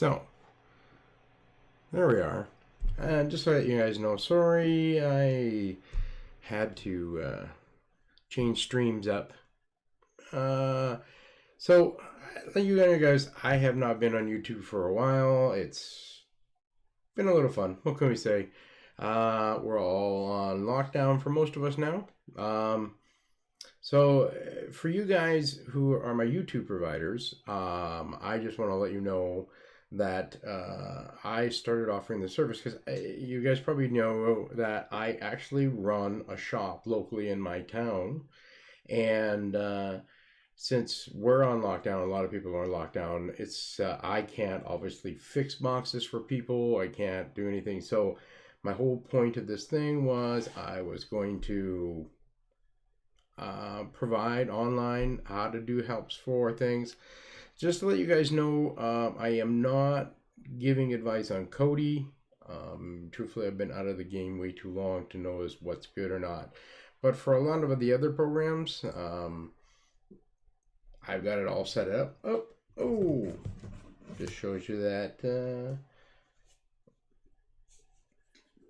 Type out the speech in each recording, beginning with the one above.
So, there we are. And just so that you guys know, sorry I had to change streams up. So, let you know, guys, I have not been on YouTube for a while. It's been a little fun. What can we say? We're all on lockdown for most of us now. So for you guys who are my YouTube providers, I just want to let you know that I started offering the service because you guys probably know that I actually run a shop locally in my town. And since we're on lockdown, a lot of people are on lockdown, it's I can't obviously fix boxes for people. I can't do anything. So my whole point of this thing was I was going to provide online how to do helps for things. Just to let you guys know, I am not giving advice on Cody. Truthfully, I've been out of the game way too long to know what's good or not. But for a lot of the other programs, I've got it all set up. Oh, just shows you that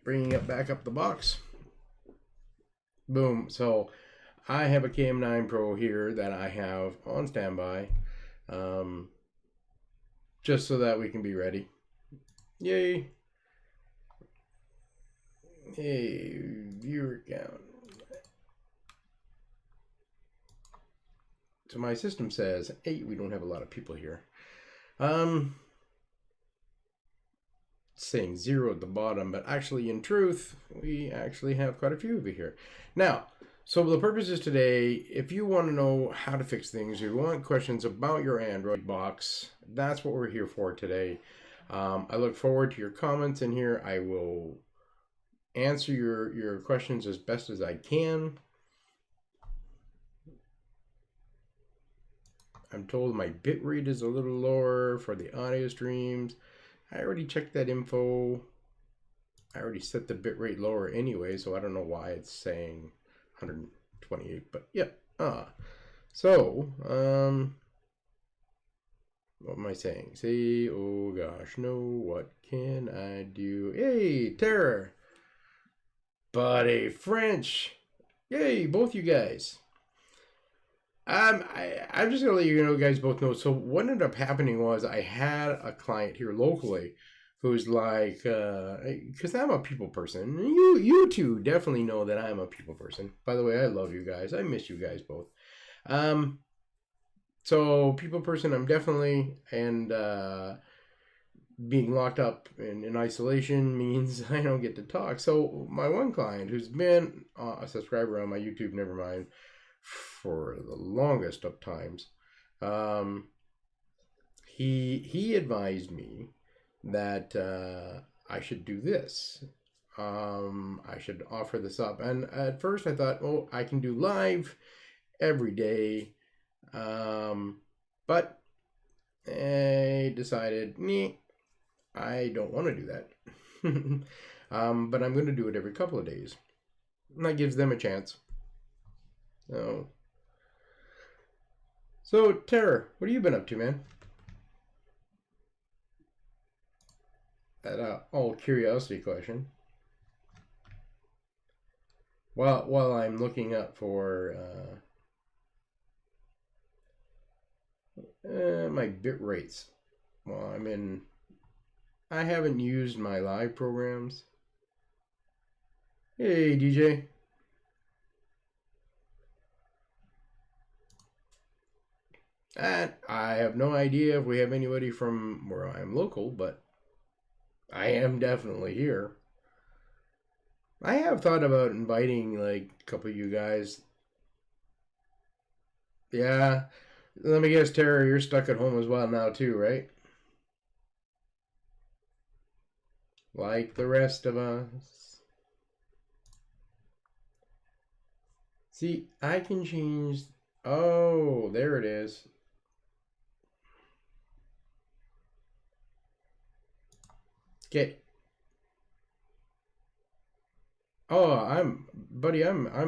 bringing it back up the box. Boom. So I have a KM9 Pro here that I have on standby, just so that we can be ready. Yay! Hey, viewer count. So my system says 8. We don't have a lot of people here. Saying 0 at the bottom, but actually, in truth, we actually have quite a few over here. Now, so the purpose is today, if you want to know how to fix things, if you want questions about your Android box, that's what we're here for today. I look forward to your comments in here. I will answer your questions as best as I can. I'm told my bitrate is a little lower for the audio streams. I already checked that info. I already set the bitrate lower anyway, so I don't know why it's saying 128, but yeah. So, what am I saying? Say, oh gosh, no, what can I do? Hey, Terror! Buddy French! Yay, both you guys. I'm just gonna let you know, guys both know. So what ended up happening was I had a client here locally who's like, because I'm a people person. You two definitely know that I'm a people person. By the way, I love you guys. I miss you guys both. So people person, I'm definitely, and being locked up in isolation means I don't get to talk. So my one client who's been a subscriber on my YouTube, never mind, for the longest of times, he advised me that I should do this. I should offer this up. And at first I thought, oh, I can do live every day. But I decided, I don't want to do that. But I'm going to do it every couple of days. And that gives them a chance. So, Terror, what have you been up to, man? That all curiosity question. While I'm looking up for my bit rates. Well, I haven't used my live programs. Hey, DJ. And I have no idea if we have anybody from where I'm local, but I am definitely here. I have thought about inviting like a couple of you guys. Yeah. Let me guess, Tara, you're stuck at home as well now too, right? Like the rest of us. See, I can change. Oh, there it is. Okay. Oh, I'm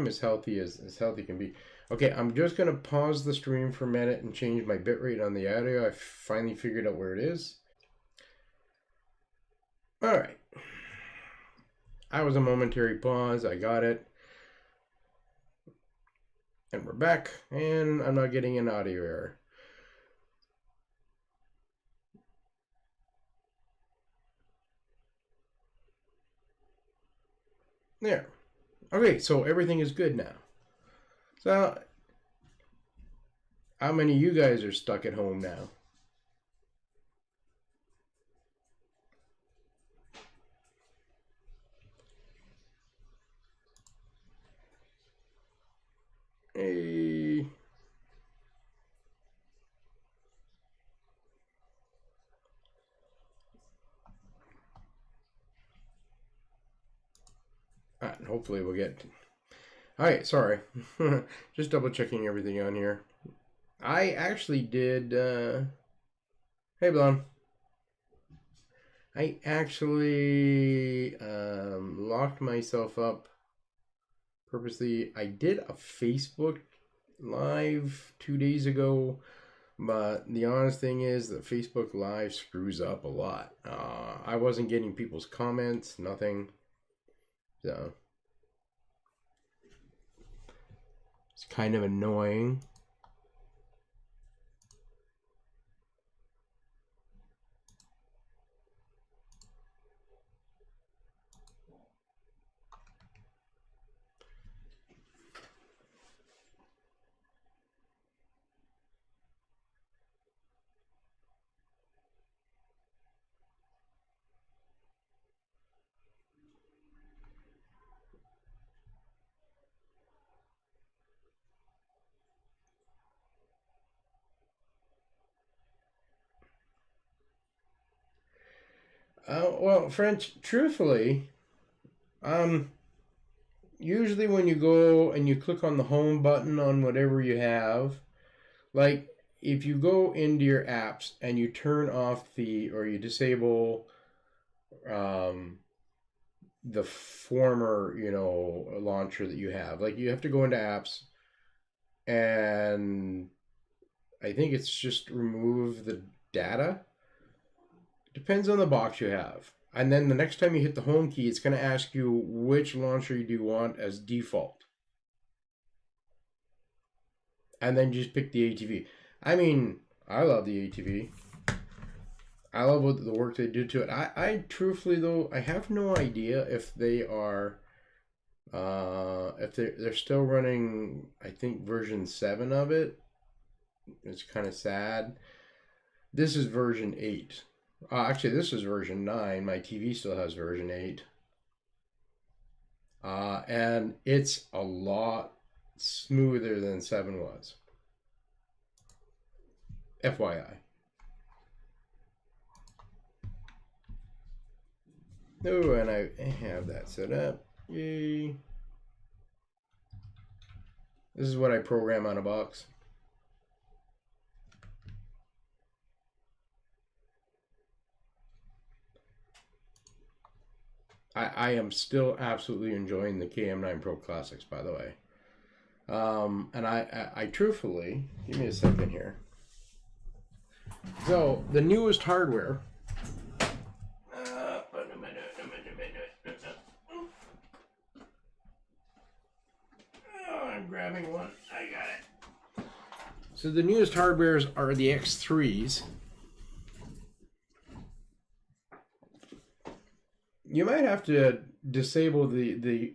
as healthy as healthy can be. Okay, I'm just gonna pause the stream for a minute and change my bitrate on the audio. I finally figured out where it is. All right. I was a momentary pause. I got it. And we're back. And I'm not getting an audio error. There. Okay, so everything is good now. So, how many of you guys are stuck at home now? Hey. And hopefully we'll get... Alright, sorry. Just double checking everything on here. I actually did... Hey, Blonde. I actually locked myself up purposely. I did a Facebook Live 2 days ago, but the honest thing is that Facebook Live screws up a lot. I wasn't getting people's comments, nothing. So it's kind of annoying. Well, French, truthfully, usually when you go and you click on the home button on whatever you have, like if you go into your apps and you turn off or you disable the former, launcher that you have, like you have to go into apps and I think it's just remove the data. Depends on the box you have. And then the next time you hit the home key, it's going to ask you which launcher you do want as default. And then just pick the ATV. I mean, I love the ATV. I love the work they do to it. I truthfully, though, I have no idea if they are, if they're still running, I think, version 7 of it. It's kind of sad. This is version 8. Actually, this is version 9. My TV still has version 8. And it's a lot smoother than 7 was. FYI. Oh, and I have that set up. Yay. This is what I program on a box. I am still absolutely enjoying the KM9 Pro Classics, by the way. And I truthfully, give me a second here. So, the newest hardware. I'm grabbing one. I got it. So, the newest hardwares are the X3s. You might have to disable the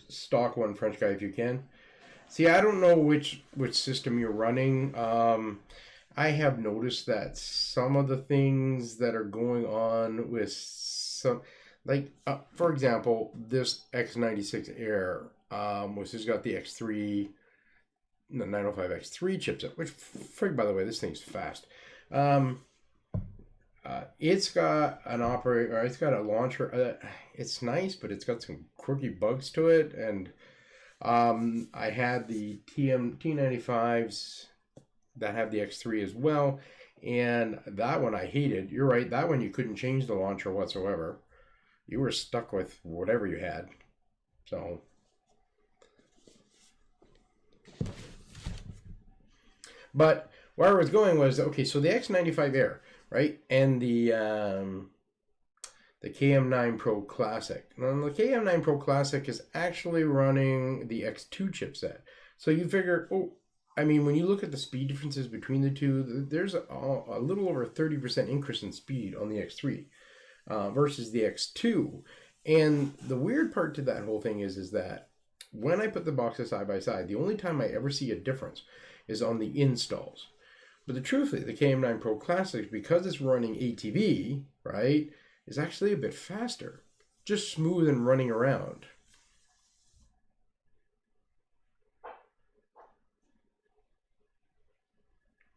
stock one, French guy, if you can. See, I don't know which system you're running. I have noticed that some of the things that are going on with some, like, for example, this X96 Air, which has got the X3, the 905X3 chipset, which, frig, by the way, this thing's fast. It's got an operator, or it's got a launcher. It's nice, but it's got some quirky bugs to it. And I had the T95s that have the X3 as well. And that one I hated. You're right, that one you couldn't change the launcher whatsoever. You were stuck with whatever you had. So... But where I was going was, okay, so the X95 Air, right? And the the KM9 Pro Classic. Now, the KM9 Pro Classic is actually running the X2 chipset. So you figure, oh, I mean, when you look at the speed differences between the two, there's a little over a 30% increase in speed on the X3 versus the X2. And the weird part to that whole thing is that when I put the boxes side by side, the only time I ever see a difference is on the installs. But the truth is, the KM9 Pro Classic, because it's running ATV, right, is actually a bit faster. Just smooth and running around.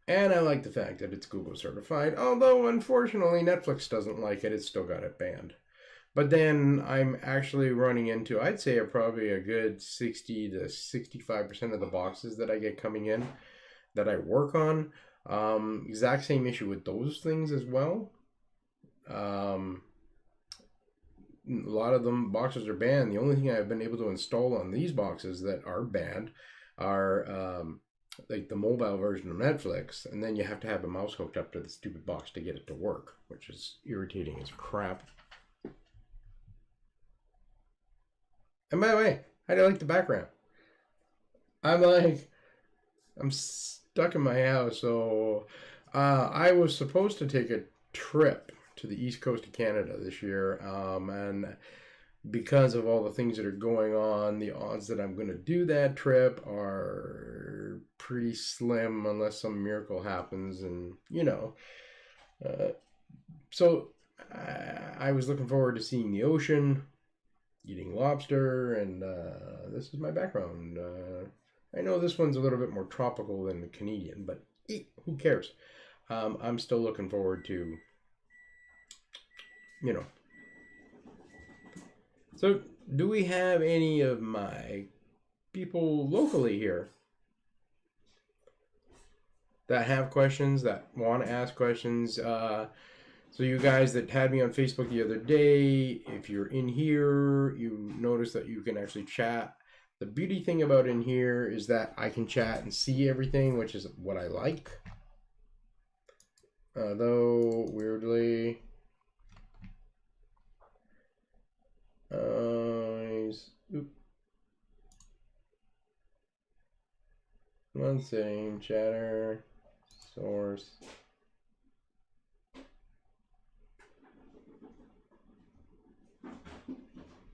And I like the fact that it's Google certified, although unfortunately Netflix doesn't like it. It's still got it banned. But then I'm actually running into, I'd say probably a good 60 to 65% of the boxes that I get coming in that I work on. Exact same issue with those things as well. A lot of them boxes are banned. The only thing I've been able to install on these boxes that are banned are like the mobile version of Netflix, and then you have to have a mouse hooked up to the stupid box to get it to work, which is irritating as crap. And by the way, how do you like the background? I'm stuck in my house, so I was supposed to take a trip to the east coast of Canada this year, and because of all the things that are going on, the odds that I'm going to do that trip are pretty slim unless some miracle happens, and so I was looking forward to seeing the ocean, eating lobster, and this is my background. I know this one's a little bit more tropical than the Canadian, but who cares? I'm still looking forward to, So, do we have any of my people locally here that have questions, that want to ask questions? So you guys that had me on Facebook the other day, if you're in here, you notice that you can actually chat. The beauty thing about in here is that I can chat and see everything, which is what I like. Though, weirdly, one setting, chatter, source.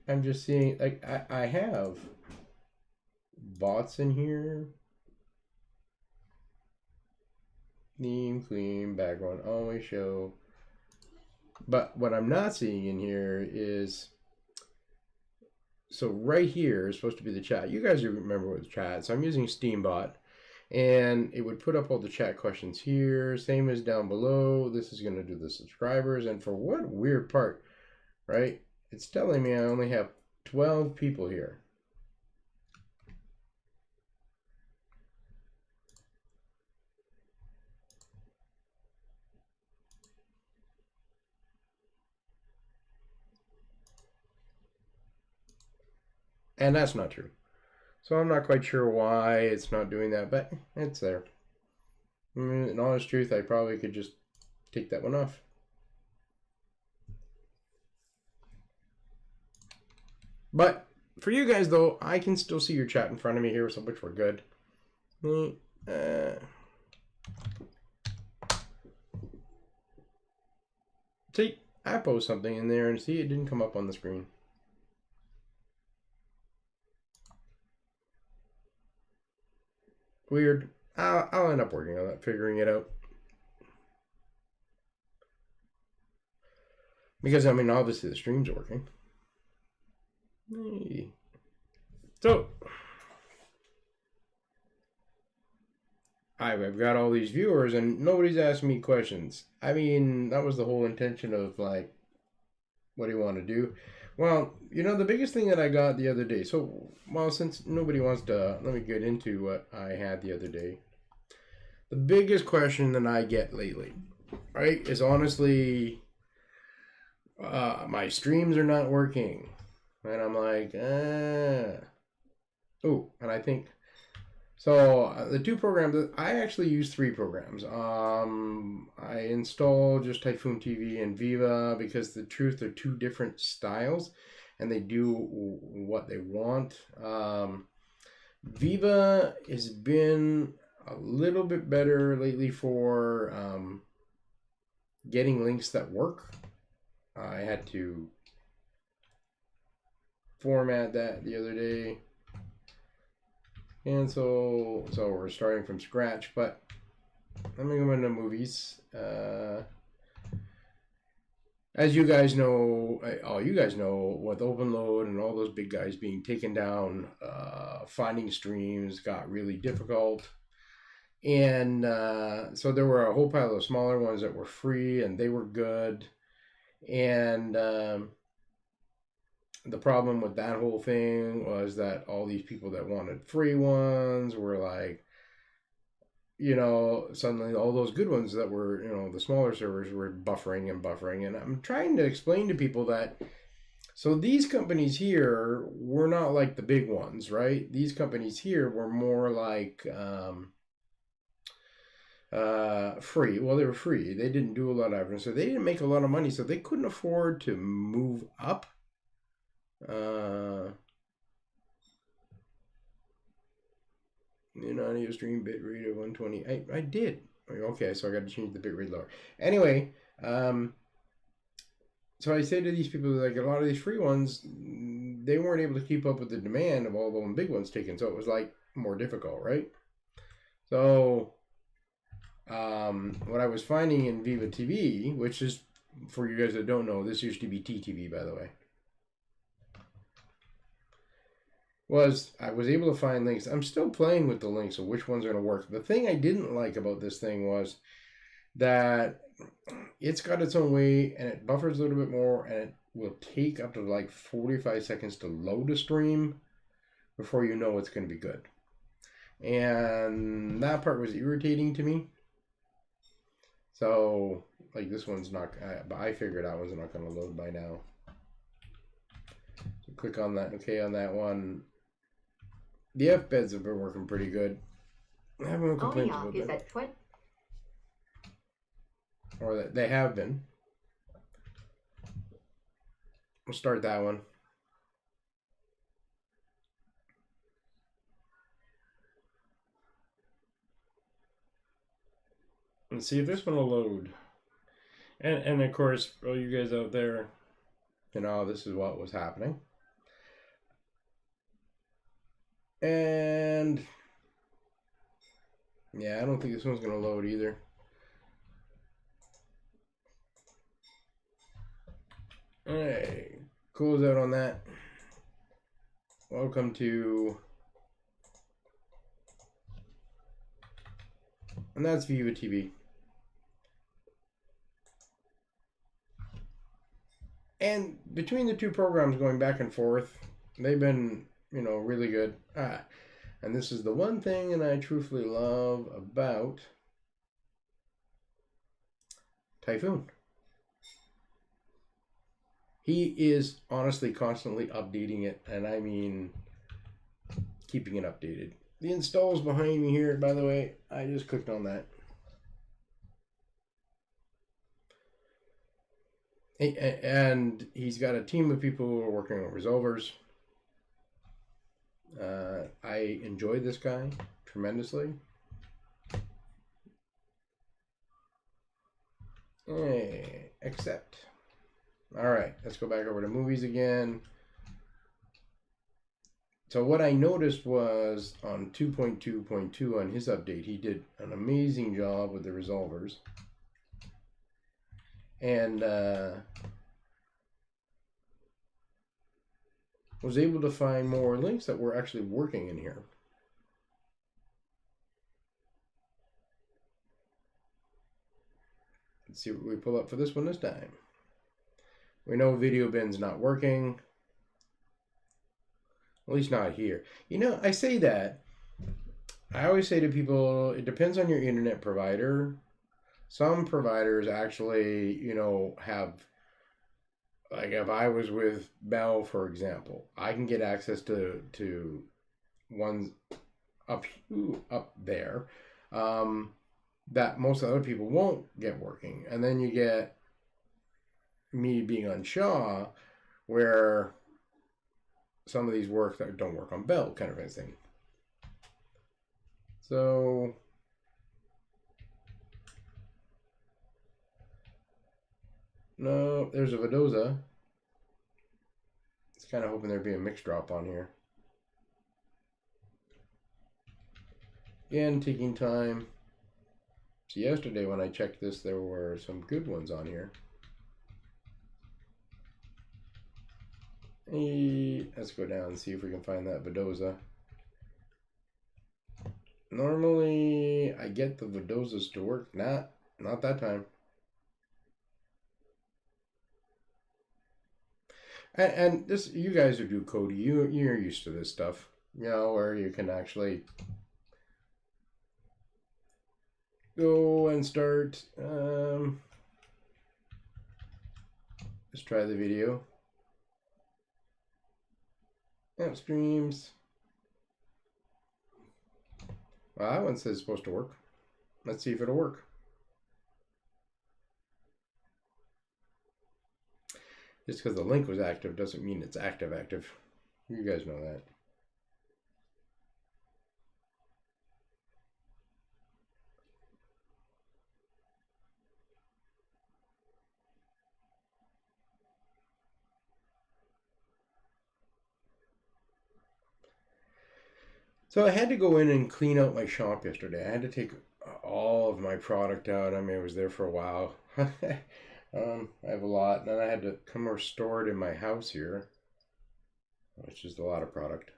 I'm just seeing, like, I have bots in here. Theme, clean, background, always show. But what I'm not seeing in here is, so right here is supposed to be the chat. You guys remember what the chat. So I'm using Steambot, and it would put up all the chat questions here. Same as down below. This is going to do the subscribers. And for what weird part, right? It's telling me I only have 12 people here. And that's not true. So I'm not quite sure why it's not doing that, but it's there. In honest truth, I probably could just take that one off. But for you guys, though, I can still see your chat in front of me here, so which we're good. See, I post something in there and see it didn't come up on the screen. Weird. I'll end up working on that, figuring it out. Because, I mean, obviously the stream's working. So, I've got all these viewers and nobody's asking me questions. I mean, that was the whole intention of, like, what do you want to do? Well, the biggest thing that I got the other day, so, well, since nobody wants to, let me get into what I had the other day. The biggest question that I get lately, right, is honestly, my streams are not working. And I'm like, Oh, and I think So the two programs, I actually use three programs. I install just Typhoon TV and Viva because the truth, they're two different styles, and they do what they want. Viva has been a little bit better lately for getting links that work. I had to format that the other day. And so we're starting from scratch, but let me go into movies. As you guys know, all you guys know, with OpenLoad and all those big guys being taken down, finding streams got really difficult. And so there were a whole pile of smaller ones that were free, and they were good. And the problem with that whole thing was that all these people that wanted free ones were like, suddenly all those good ones that were, the smaller servers were buffering and buffering. And I'm trying to explain to people that, so these companies here were not like the big ones, right? These companies here were more like free. Well, they were free. They didn't do a lot of advertising, so they didn't make a lot of money, so they couldn't afford to move up. Audio stream bitrate of 120. I did. Okay, so I got to change the bitrate lower. Anyway, so I say to these people, like a lot of these free ones, they weren't able to keep up with the demand of all the big ones taken, so it was like more difficult, right? So what I was finding in Viva TV, which is, for you guys that don't know, this used to be TTV, by the way, was I was able to find links. I'm still playing with the links of which ones are going to work. The thing I didn't like about this thing was that it's got its own way, and it buffers a little bit more, and it will take up to like 45 seconds to load a stream before you know it's going to be good. And that part was irritating to me. So, like, this one's not, but I figured that one's not going to load by now. So click on that, okay, on that one. The F beds have been working pretty good. I haven't no complaints about them. Or that they have been. We'll start that one. And see if this one will load. And of course, for all you guys out there, this is what was happening. And yeah, I don't think this one's going to load either. Alright, close out on that. Welcome to, and that's Viva TV. And between the two programs going back and forth, they've been, really good. And this is the one thing that I truthfully love about Typhoon. He is honestly constantly updating it, and I mean keeping it updated. The install's behind me here, by the way. I just clicked on that. And he's got a team of people who are working on resolvers. I enjoy this guy tremendously. Hey, accept. All right, let's go back over to movies again. So what I noticed was on 2.2.2 on his update, he did an amazing job with the resolvers. And was able to find more links that were actually working in here. Let's see what we pull up for this one this time. We know video bin's not working. At least not here. I say that. I always say to people, it depends on your internet provider. Some providers actually, have, like if I was with Bell, for example, I can get access to ones up there, that most other people won't get working. And then you get me being on Shaw, where some of these work that don't work on Bell, kind of a thing. So no, there's a Vidoza. It's kind of hoping there'd be a mix drop on here. Again, taking time. So yesterday when I checked this, there were some good ones on here. Hey, let's go down and see if we can find that Vidoza. Normally, I get the Vidozas to work. Not that time. And this, you guys who do Cody, you're used to this stuff, you know, where you can actually go and start. Let's try the video. App streams. Well, that one says it's supposed to work. Let's see if it'll work. Just because the link was active doesn't mean it's active. You guys know that. So I had to go in and clean out my shop yesterday. I had to take all of my product out. I mean, I was there for a while. I have a lot. And then I had to come restore it in my house here, which is a lot of product.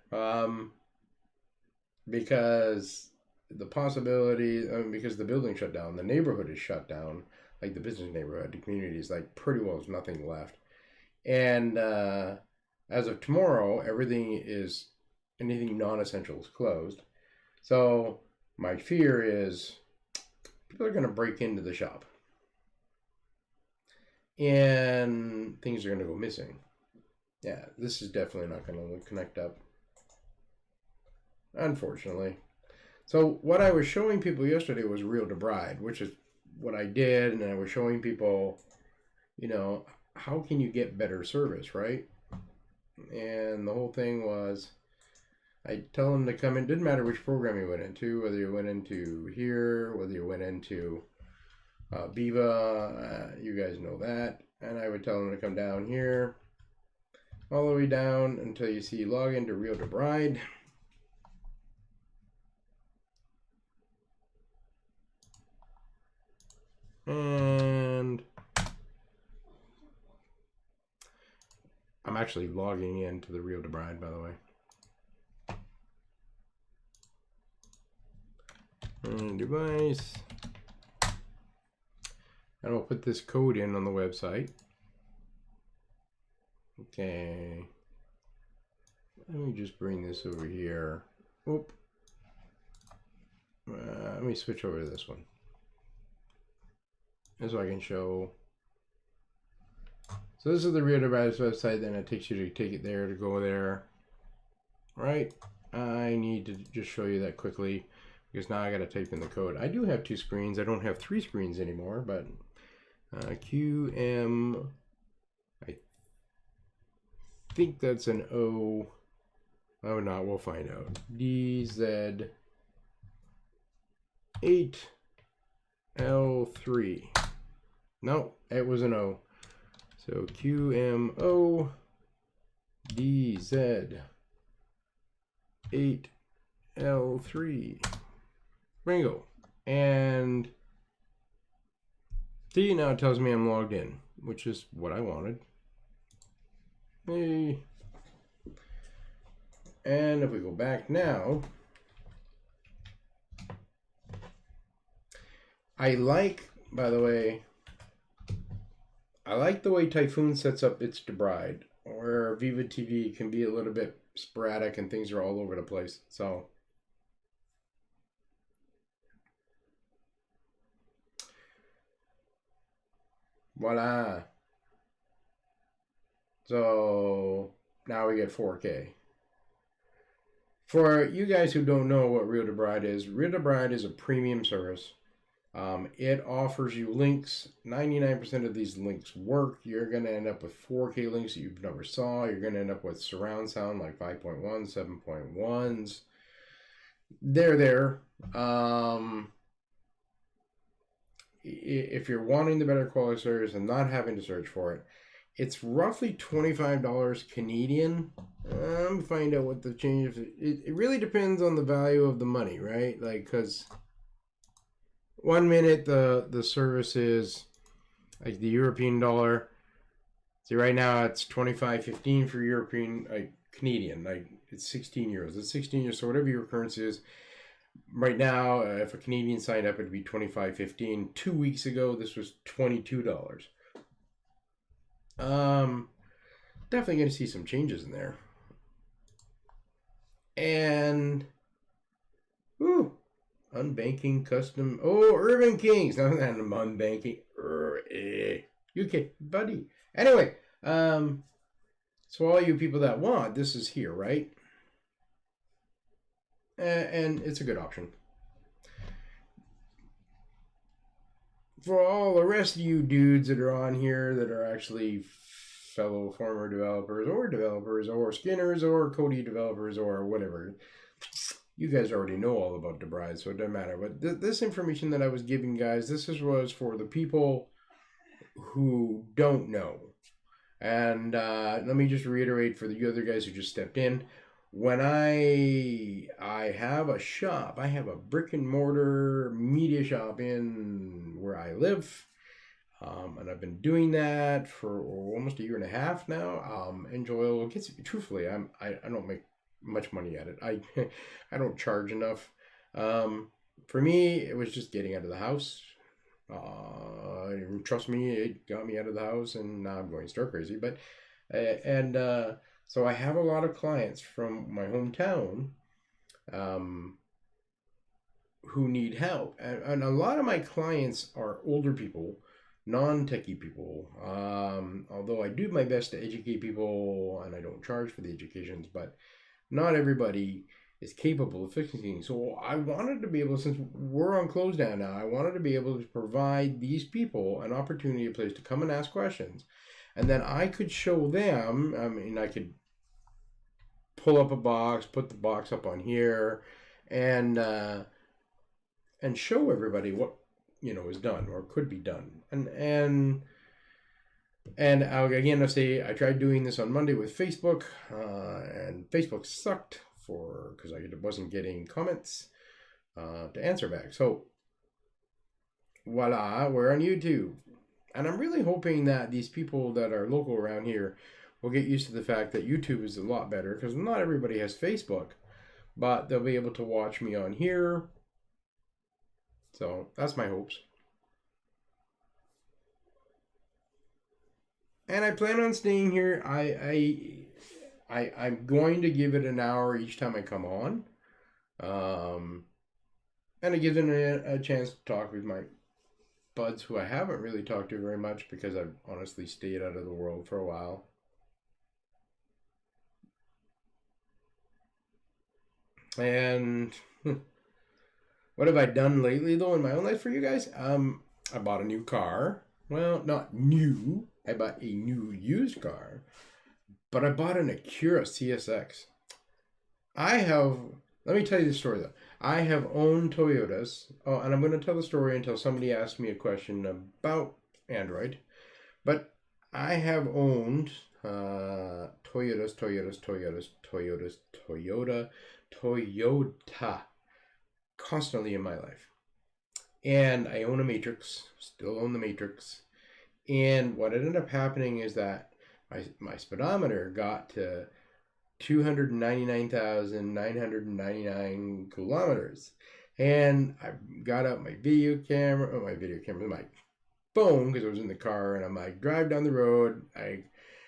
Because the possibility, because the building shut down, the neighborhood is shut down, like the business neighborhood, the community is like pretty well there's nothing left. And as of tomorrow, anything non-essential is closed. So my fear is people are going to break into the shop and things are going to go missing. Yeah, this is definitely not going to connect up, unfortunately. So what I was showing people yesterday was Real to Bride, which is what I did, and I was showing people, you know, how can you get better service, right? And the whole thing was, I tell them to come in. Didn't matter which program you went into, whether you went into here, whether you went into Viva, you guys know that. And I would tell them to come down here, all the way down until you see log into Real to Bride. And I'm actually logging into the Real to Bride, by the way. And device. And we'll put this code in on the website. Okay. Let me just bring this over here. Oop. Let me switch over to this one. So I can show. So this is the Real to Bride's website. Then it takes you to take it there to go there. Right. I need to just show you that quickly because now I got to type in the code. I do have 2 screens. I don't have 3 screens anymore, but QM. I think that's an O. Oh, not. We'll find out. DZ8L3. No, it was an O. So QMO DZ8L3. Bingo. And see, now it tells me I'm logged in, which is what I wanted. Hey. And if we go back now, I like, by the way, I like the way Typhoon sets up its Bride, where Viva TV can be a little bit sporadic and things are all over the place. So voila. So now we get 4K. For you guys who don't know what Real to Bride is a premium service. It offers you links. 99% of these links work. You're going to end up with 4K links that you've never saw. You're going to end up with surround sound like 5.1, 7.1s. They're there. If you're wanting the better quality service and not having to search for it, it's roughly $25 Canadian. Find out what the change is. It really depends on the value of the money, right? Like, because 1 minute the service is like the European dollar. See, right now it's 25.15 for European, like Canadian, like it's 16 euros. It's 16 euros, so whatever your currency is. Right now, if a Canadian signed up, it'd be 25.15. 2 weeks ago, this was $22. Definitely going to see some changes in there. And, unbanking custom. Oh, Urban Kings. Not that I'm unbanking. UK, buddy. Anyway, so all you people that want, this is here, right? And it's a good option. For all the rest of you dudes that are on here that are actually fellow former developers or skinners or Kodi developers or whatever, you guys already know all about the bride, so it doesn't matter. But this information that I was giving guys, was for the people who don't know. And let me just reiterate for the other guys who just stepped in. When I have a shop, I have a brick and mortar media shop in where I live. And I've been doing that for almost a year and a half now. And Joel gets, truthfully, I don't make much money at it. I don't charge enough. For me, it was just getting out of the house. Trust me, it got me out of the house, and now I'm going stir crazy. But so I have a lot of clients from my hometown who need help. And a lot of my clients are older people, non-techie people. Although I do my best to educate people, and I don't charge for the educations, but not everybody is capable of fixing things. So I wanted to be able, since we're on close down now, I wanted to be able to provide these people an opportunity, a place to come and ask questions. And then I could show them, I could pull up a box, put the box up on here, and show everybody what, is done or could be done. And I'll say I tried doing this on Monday with Facebook, and Facebook sucked because I wasn't getting comments to answer back. So voila, we're on YouTube. And I'm really hoping that these people that are local around here will get used to the fact that YouTube is a lot better, because not everybody has Facebook, but they'll be able to watch me on here. So that's my hopes. And I plan on staying here. I'm going to give it an hour each time I come on. And it gives them a chance to talk with my buds who I haven't really talked to very much, because I've honestly stayed out of the world for a while. And what have I done lately, though, in my own life for you guys? I bought a new car. Well, not new. I bought a new used car. But I bought an Acura CSX. Let me tell you the story, though. I have owned Toyotas. Oh, and I'm going to tell the story until somebody asks me a question about Android. But I have owned Toyota constantly in my life. And I own a Matrix, still own the Matrix. And what ended up happening is that my speedometer got to 299,999 kilometers. And I got out my video camera, my phone, because I was in the car, and I'm like, drive down the road.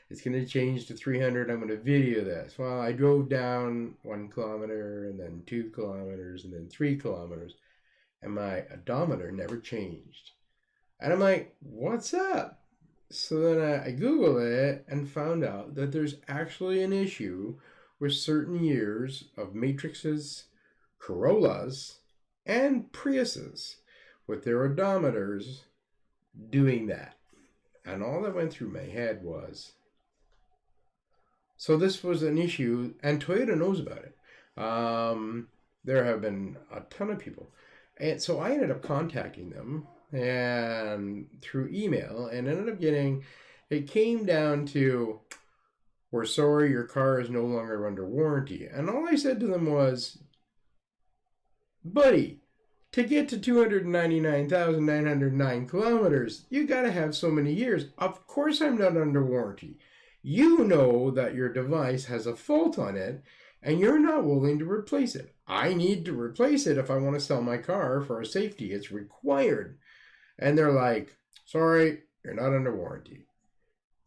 It's going to change to 300. I'm going to video this. Well, I drove down 1 kilometer, and then 2 kilometers, and then 3 kilometers, and my odometer never changed. And I'm like, what's up? So then I Googled it and found out that there's actually an issue with certain years of Matrixes, Corollas, and Priuses with their odometers doing that. And all that went through my head was, so this was an issue, and Toyota knows about it. There have been a ton of people. And so I ended up contacting them and through email and ended up getting, it came down to, we're sorry, your car is no longer under warranty. And all I said to them was, buddy, to get to 299,909 kilometers, you got to have so many years. Of course I'm not under warranty. You know that your device has a fault on it and you're not willing to replace it. I need to replace it if I want to sell my car for a safety. It's required. And they're like, sorry, you're not under warranty.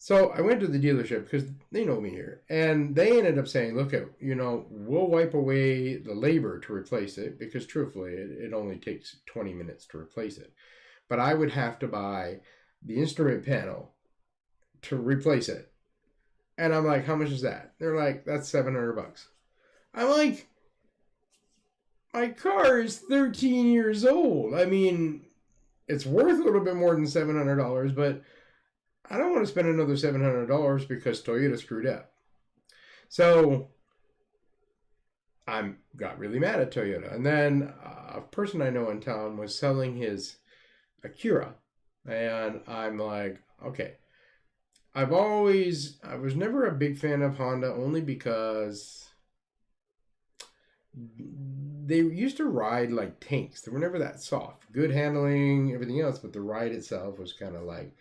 So I went to the dealership because they know me here. And they ended up saying, look, we'll wipe away the labor to replace it because truthfully, it only takes 20 minutes to replace it. But I would have to buy the instrument panel to replace it. And I'm like, how much is that? They're like, that's $700. I'm like, my car is 13 years old. I mean, it's worth a little bit more than $700, but I don't want to spend another $700 because Toyota screwed up. So I got really mad at Toyota. And then a person I know in town was selling his Acura. And I'm like, okay. I was never a big fan of Honda only because they used to ride like tanks. They were never that soft. Good handling, everything else, but the ride itself was kind of like...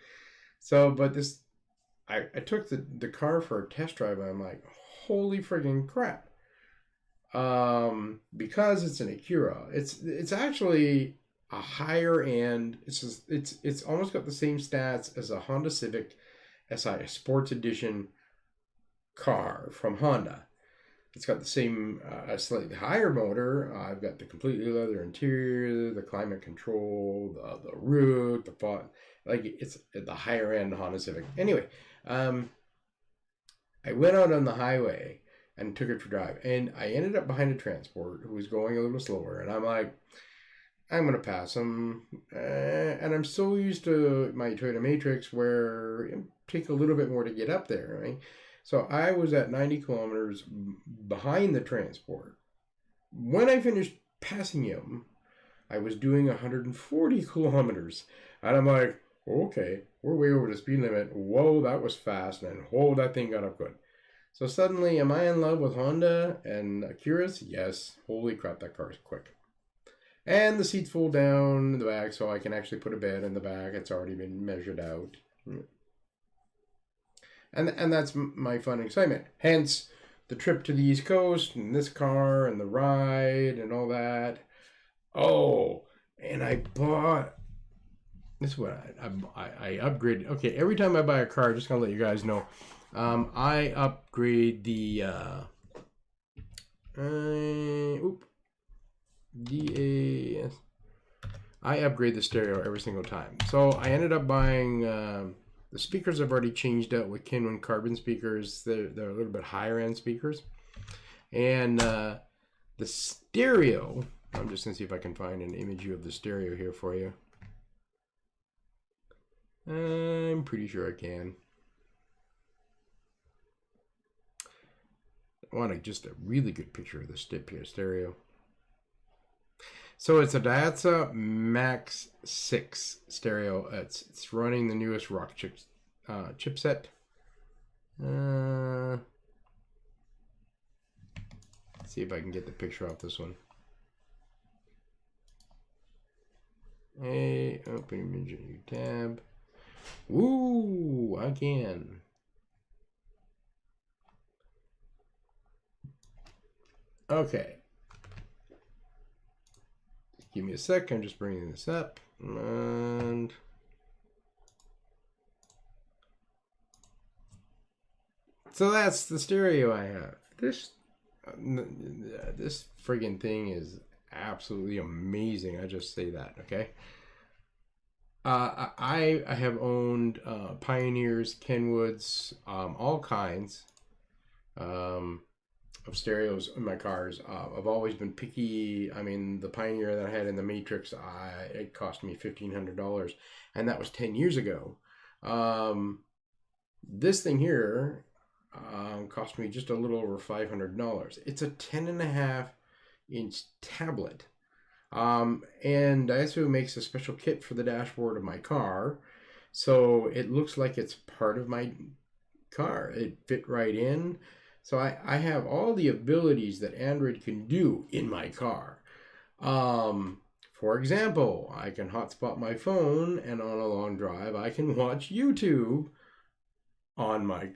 So, but this, I took the car for a test drive and I'm like, holy friggin' crap. Because it's an Acura, it's actually a higher end, it's almost got the same stats as a Honda Civic SI, a sports edition car from Honda. It's got the same, slightly higher motor. I've got the completely leather interior, the climate control, the roof, the font. Like, it's at the higher end Honda Civic. Anyway, I went out on the highway and took it for a drive. And I ended up behind a transport who was going a little slower. And I'm like, I'm going to pass him. And I'm so used to my Toyota Matrix where it takes a little bit more to get up there, right? So I was at 90 kilometers behind the transport. When I finished passing him, I was doing 140 kilometers. And I'm like, okay, we're way over the speed limit. Whoa, that was fast. And whoa, that thing got up good. So suddenly, am I in love with Honda and Acuras? Yes. Holy crap, that car is quick. And the seats fold down in the back so I can actually put a bed in the back. It's already been measured out. And that's my fun excitement. Hence, the trip to the East Coast and this car and the ride and all that. Oh, and I bought... This is what I upgraded. Okay, every time I buy a car, just going to let you guys know, I upgrade the... DAS. I upgrade the stereo every single time. So I ended up buying... the speakers I've already changed out with Kenwood carbon speakers. They're a little bit higher end speakers. And the stereo, I'm just going to see if I can find an image of the stereo here for you. I'm pretty sure I can. I want just a really good picture of the stereo. So it's a Daihatsu Max 6 stereo. It's running the newest Rock chipset. Let's see if I can get the picture off this one. Hey, open image, new tab. Woo, I can. Okay. Give me a sec, I'm just bringing this up. And so that's the stereo I have. This friggin' thing is absolutely amazing. I just say that, okay? I have owned Pioneers, Kenwoods, all kinds. of stereos in my cars. I've always been picky. I mean, the Pioneer that I had in the Matrix, it cost me $1,500, and that was 10 years ago. This thing here cost me just a little over $500. It's a 10.5-inch tablet. And Daihatsu makes a special kit for the dashboard of my car, so it looks like it's part of my car. It fit right in. So I have all the abilities that Android can do in my car. For example, I can hotspot my phone, and on a long drive, I can watch YouTube on my,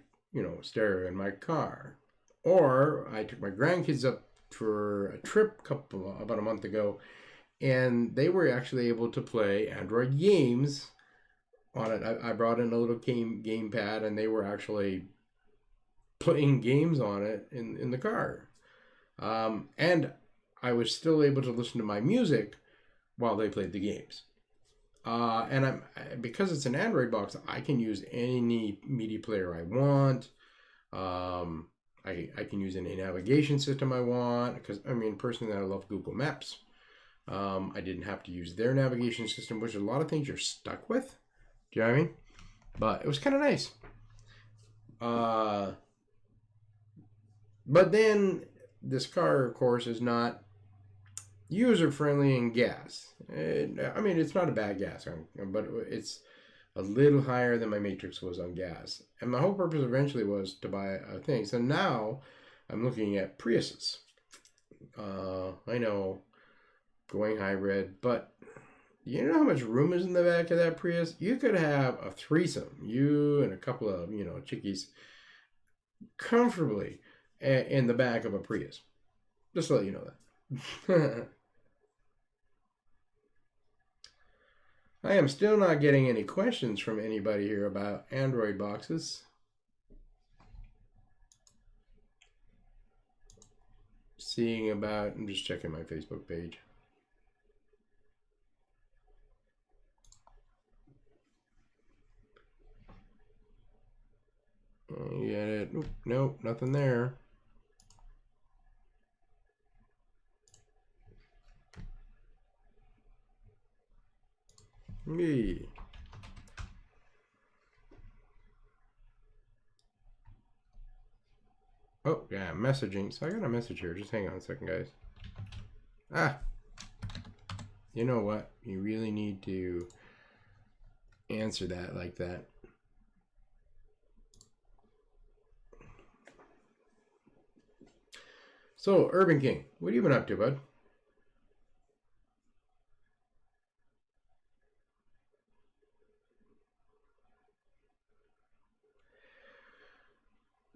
stereo in my car. Or I took my grandkids up for a trip about a month ago, and they were actually able to play Android games on it. I brought in a little game pad, and they were actually playing games on it in the car. And I was still able to listen to my music while they played the games. And because it's an Android box, I can use any media player I want. I can use any navigation system I want, because personally I love Google Maps. I didn't have to use their navigation system, which a lot of things you're stuck with. Do you know what I mean? But it was kind of nice. But then this car, of course, is not user-friendly in gas. It's not a bad gas, but it's a little higher than my Matrix was on gas. And my whole purpose eventually was to buy a thing. So now I'm looking at Priuses. I know, going hybrid, but you know how much room is in the back of that Prius? You could have a threesome, you and a couple of, chickies, comfortably in the back of a Prius. Just to let you know that. I am still not getting any questions from anybody here about Android boxes. I'm just checking my Facebook page. Get it? Nope, nothing there. Me. Oh, yeah, messaging. So I got a message here. Just hang on a second, guys. You know what? You really need to answer that like that. So, Urban King, what have you been up to, bud?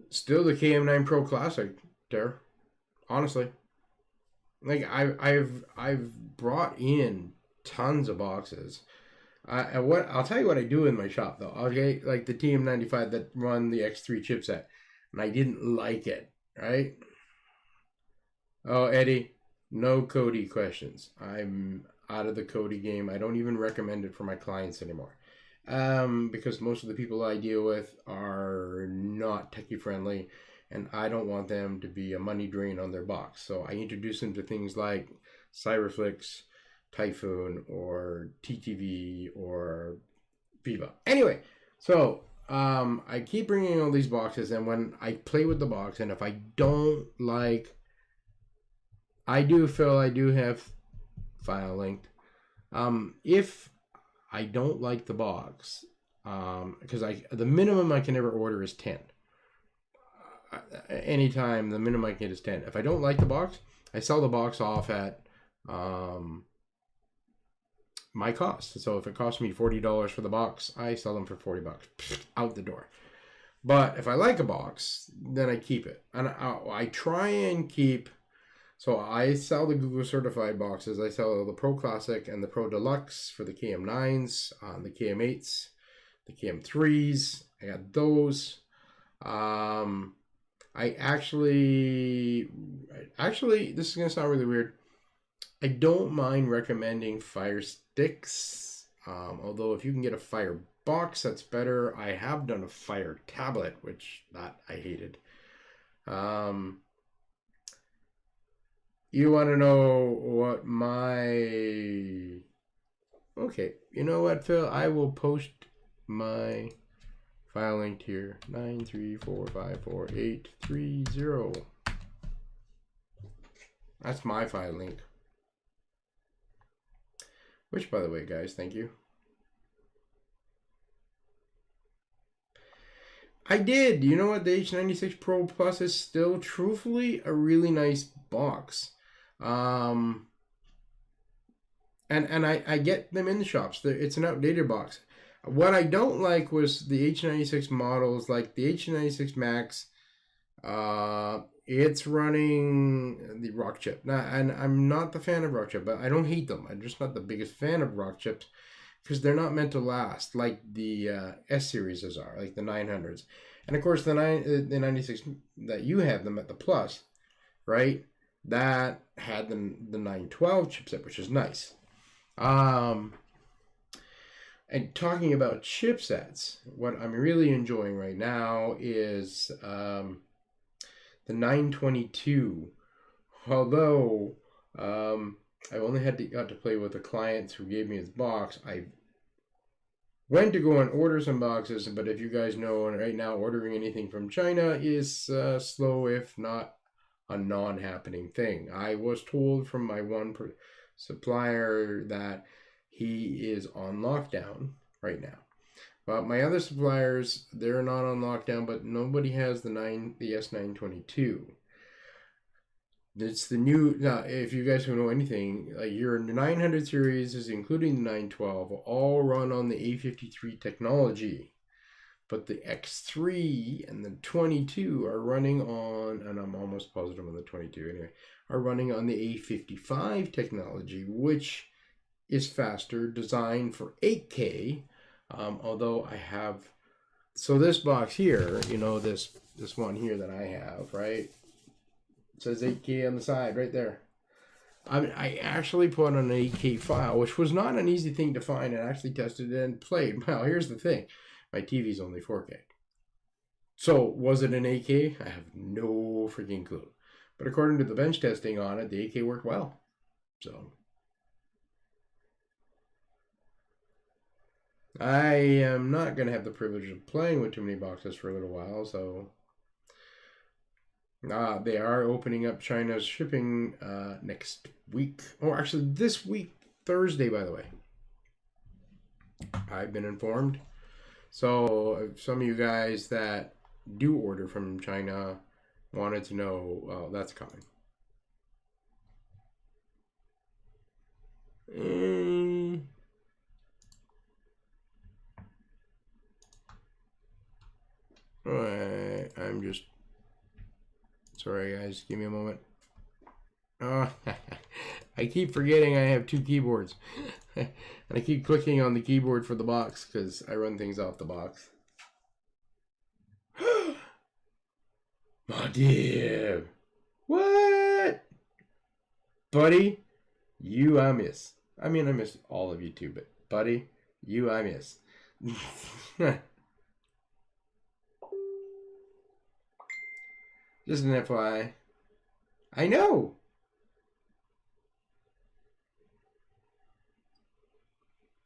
Still the KM9 Pro Classic there, honestly. Like I've brought in tons of boxes. I'll tell you what I do in my shop though. Okay, like the TM95 that run the X3 chipset, and I didn't like it. Right? Oh, Eddie, no Cody questions. I'm out of the Cody game. I don't even recommend it for my clients anymore. Because most of the people I deal with are not techie friendly, and I don't want them to be a money drain on their box. So I introduce them to things like Cyberflix, Typhoon, or TTV, or Viva. Anyway, so I keep bringing all these boxes, and when I play with the box, and if I don't like, I do feel I do have file linked. If I don't like the box, because the minimum I can ever order is 10. Anytime the minimum I can get is 10. If I don't like the box, I sell the box off at my cost. So if it costs me $40 for the box, I sell them for $40 out the door. But if I like a box, then I keep it, and I try and keep. So I sell the Google certified boxes. I sell the Pro Classic and the Pro Deluxe for the KM9s, the KM8s, the KM3s. I got those. I actually, this is going to sound really weird. I don't mind recommending Fire Sticks. Although if you can get a Fire box, that's better. I have done a Fire tablet, which I hated. You want to know what my... Okay, you know what, Phil? I will post my file link here. 9345480. That's my file link. Which, by the way, guys, thank you. I did. You know what? The H96 Pro Plus is still, truthfully, a really nice box. And I get them in the shops. It's an outdated box. What I don't like was the H96 models, like the H96 Max. It's running the rock chip. Now, and I'm not the fan of rock chip, but I don't hate them. I'm just not the biggest fan of rock chips because they're not meant to last like the S series are, like the 900s. And of course, the 96 that you have them at the Plus, right? That had the 912 chipset, which is nice. And talking about chipsets, what I'm really enjoying right now is the 922. Although I only got to play with the clients who gave me his box, I went to go and order some boxes, but if you guys know, right now ordering anything from China is slow, if not a non-happening thing. I was told from my one supplier that he is on lockdown right now. But my other suppliers, they're not on lockdown, but nobody has the S922. It's the new, now if you guys don't know anything, like your 900 series is including the 912, all run on the A53 technology. But the X3 and the 22 are running on, and I'm almost positive on the 22 anyway, are running on the A55 technology, which is faster, designed for 8K. Although I have, so this box here, you know, this one here that I have, right? It says 8K on the side, right there. I actually put on an 8K file, which was not an easy thing to find, and actually tested it and played. Well, here's the thing. My TV's only 4K. So, was it an 8K? I have no freaking clue. But according to the bench testing on it, the 8K worked well. So, I am not going to have the privilege of playing with too many boxes for a little while, so... they are opening up China's shipping next week. Or actually, this week, Thursday, by the way. I've been informed. So, some of you guys that do order from China wanted to know, well, that's coming. I'm just... Sorry, guys. Give me a moment. Oh, I keep forgetting I have two keyboards. And I keep clicking on the keyboard for the box because I run things off the box. My dear. What? Buddy, you I miss. I mean, I miss all of you too, but buddy, you I miss. Just an FYI. I know.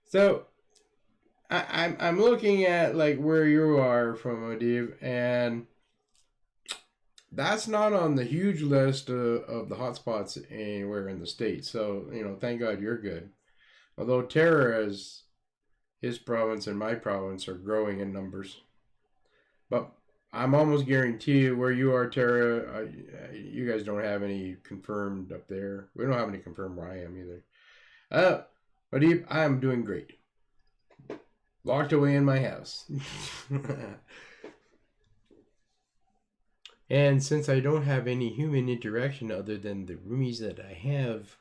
So, I'm looking at like where you are from Adiv, and that's not on the huge list of the hotspots anywhere in the state. So, you know, thank God you're good. Although Terra's, his province and my province are growing in numbers. But I'm almost guaranteed where you are, Terra, you guys don't have any confirmed up there. We don't have any confirmed where I am either. Adib, I am doing great. Locked away in my house. And since I don't have any human interaction other than the roomies that I have,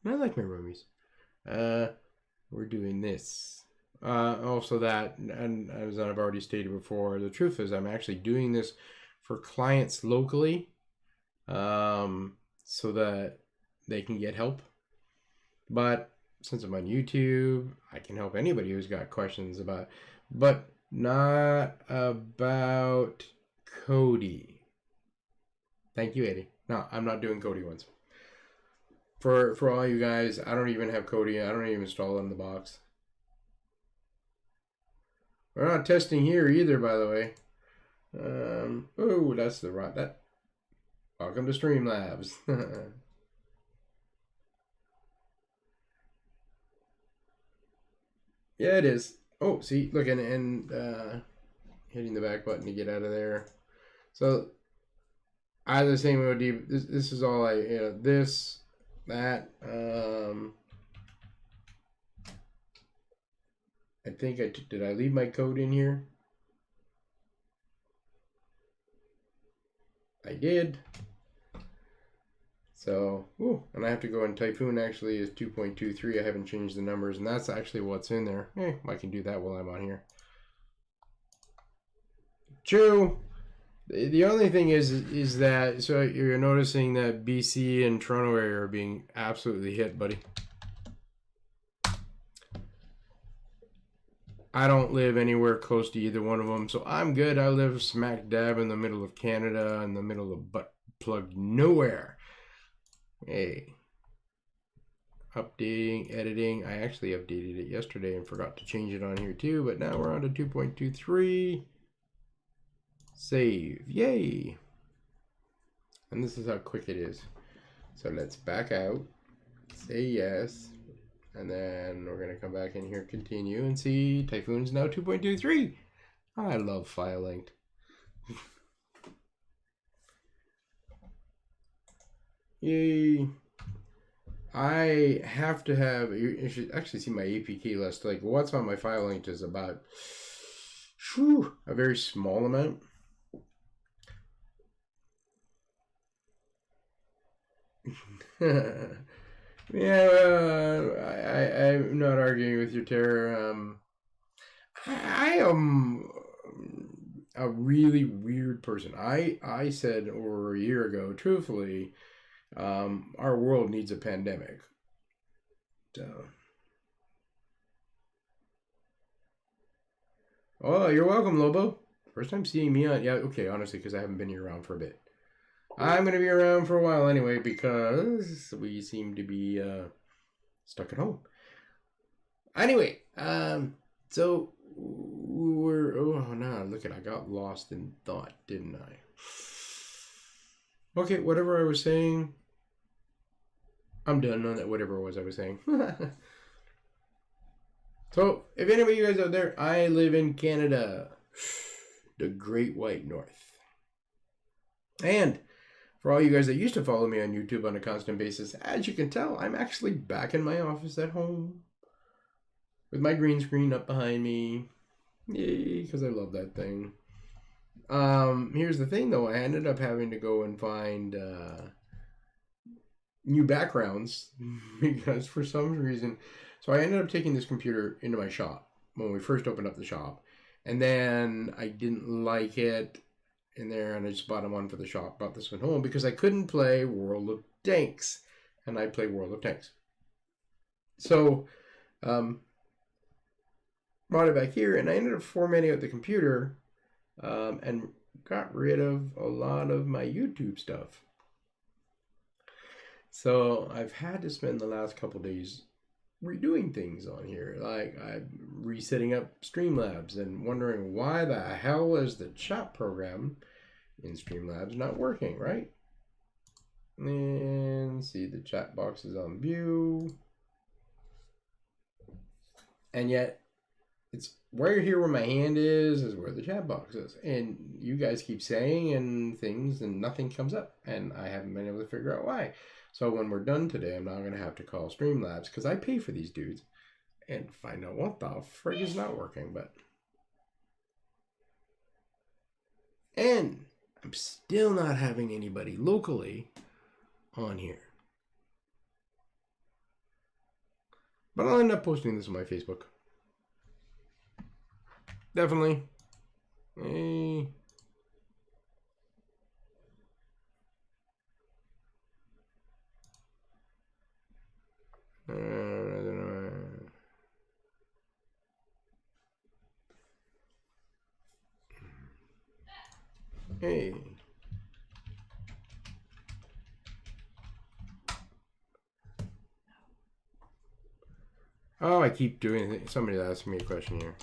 and I like my roomies, we're doing this. Also that, and as I've already stated before, the truth is I'm actually doing this for clients locally, so that they can get help. But since I'm on YouTube, I can help anybody who's got questions about, but not about Cody. Thank you, Eddie. No, I'm not doing Cody ones. For all you guys, I don't even have Kodi. I don't even install it in the box. We're not testing here either, by the way. Oh, that's the right. That. Welcome to Streamlabs. Yeah, it is. Oh, see, look, and hitting the back button to get out of there. So I have the same OD. This is all this, that. I think did I leave my code in here? I did. So, and I have to go in Typhoon actually is 2.23. I haven't changed the numbers, and that's actually what's in there. I can do that while I'm on here. True. The only thing is that, so you're noticing that BC and Toronto area are being absolutely hit, buddy. I don't live anywhere close to either one of them, so I'm good. I live smack dab in the middle of Canada, in the middle of butt plug nowhere. Hey. Updating, editing. I actually updated it yesterday and forgot to change it on here too, but now we're on to 2.23. Save. Yay. And this is how quick it is. So let's back out. Say yes. And then we're going to come back in here, continue, and see Typhoon's now 2.23. I love file linked. Yay. I have to have, you should actually see my APK list. Like what's on my file linked is about a very small amount. Yeah, I'm not arguing with your terror. I am a really weird person. I said over a year ago, truthfully, our world needs a pandemic. So. Oh, you're welcome, Lobo. First time seeing me on, yeah, okay, honestly, because I haven't been here around for a bit. I'm going to be around for a while anyway because we seem to be stuck at home. Anyway, so oh no, look I got lost in thought, didn't I? Okay, whatever I was saying, I'm done on that, whatever it was I was saying. So, if any of you guys out there, I live in Canada, the Great White North. And for all you guys that used to follow me on YouTube on a constant basis, as you can tell, I'm actually back in my office at home with my green screen up behind me. Yay, because I love that thing. Here's the thing, though. I ended up having to go and find new backgrounds because for some reason... So I ended up taking this computer into my shop when we first opened up the shop. And then I didn't like it in there, and I just bought one for the shop, brought this one home because I couldn't play World of Tanks. And I play World of Tanks. So, brought it back here, and I ended up formatting out the computer and got rid of a lot of my YouTube stuff. So I've had to spend the last couple days redoing things on here, like I'm resetting up Streamlabs and wondering why the hell is the chat program in Streamlabs not working, right? And see, the chat box is on view, and yet it's right here where my hand is where the chat box is, and you guys keep saying and things and nothing comes up, and I haven't been able to figure out why. So when we're done today, I'm now going to have to call Streamlabs because I pay for these dudes and find out what the frig is not working. And I'm still not having anybody locally on here. But I'll end up posting this on my Facebook. Definitely. Hey. Hey. Oh, I keep doing it. Somebody's asking me a question here.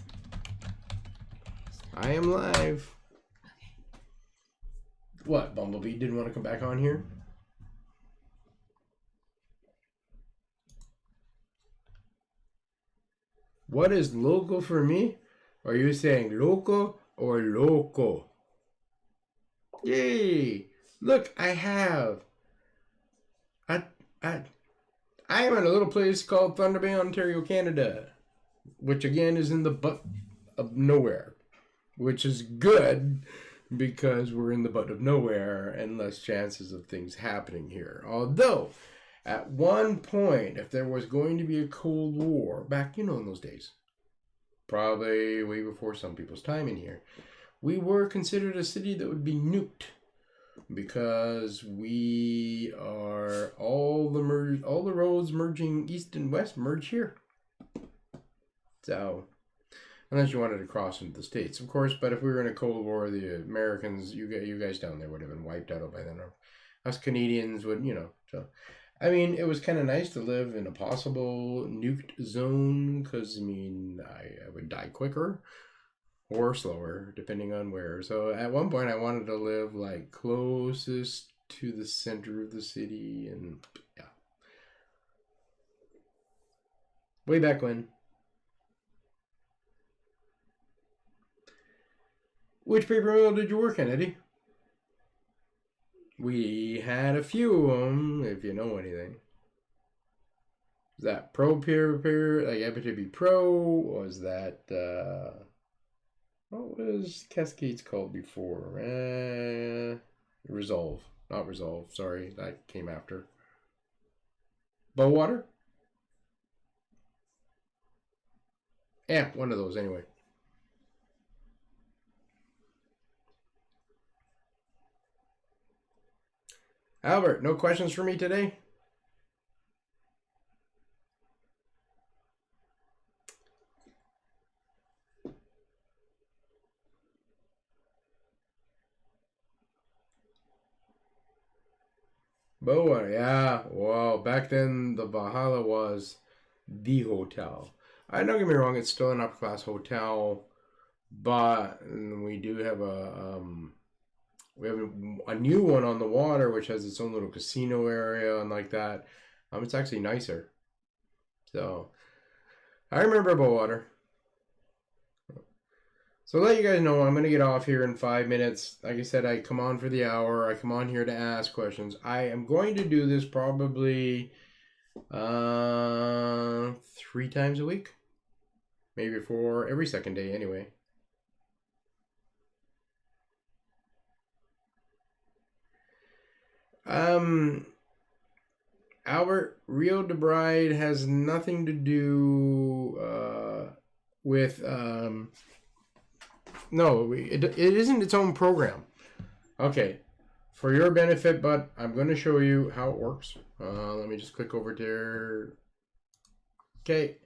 I am live. What, Bumblebee didn't want to come back on here? What is local for me? Are you saying local or loco? Yay! Look, I have. I am in a little place called Thunder Bay, Ontario, Canada, which again is in the butt of nowhere, which is good because we're in the butt of nowhere and less chances of things happening here. Although, at one point, if there was going to be a Cold War, back, in those days, probably way before some people's time in here, we were considered a city that would be nuked because we are all the roads merging east and west merge here. So, unless you wanted to cross into the States, of course. But if we were in a Cold War, the Americans, you guys down there would have been wiped out by then. Us Canadians would, So, I mean, it was kind of nice to live in a possible nuked zone because, I would die quicker or slower, depending on where. So at one point, I wanted to live like closest to the center of the city, and yeah, way back when. Which paper mill did you work in, Eddie? We had a few of them, if you know anything. Was that Pro Peer, like Epitome Pro? Was that, what was Cascades called before? Resolve. Not Resolve, sorry, that came after. Bowwater? Yeah, one of those anyway. Albert, no questions for me today? Boa, yeah. Wow, back then the Valhalla was the hotel. I don't get me wrong, it's still an upper class hotel, but we do have we have a new one on the water which has its own little casino area and like that. It's actually nicer. So I remember Bowater. So let you guys know, I'm going to get off here in 5 minutes. Like I said, I come on for the hour. I come on here to ask questions. I am going to do this probably 3 times a week. Maybe 4, every second day anyway. Albert, Rio de Bride has nothing to do with no, it isn't its own program. Okay, for your benefit, but I'm going to show you how it works. Let me just click over there. Okay.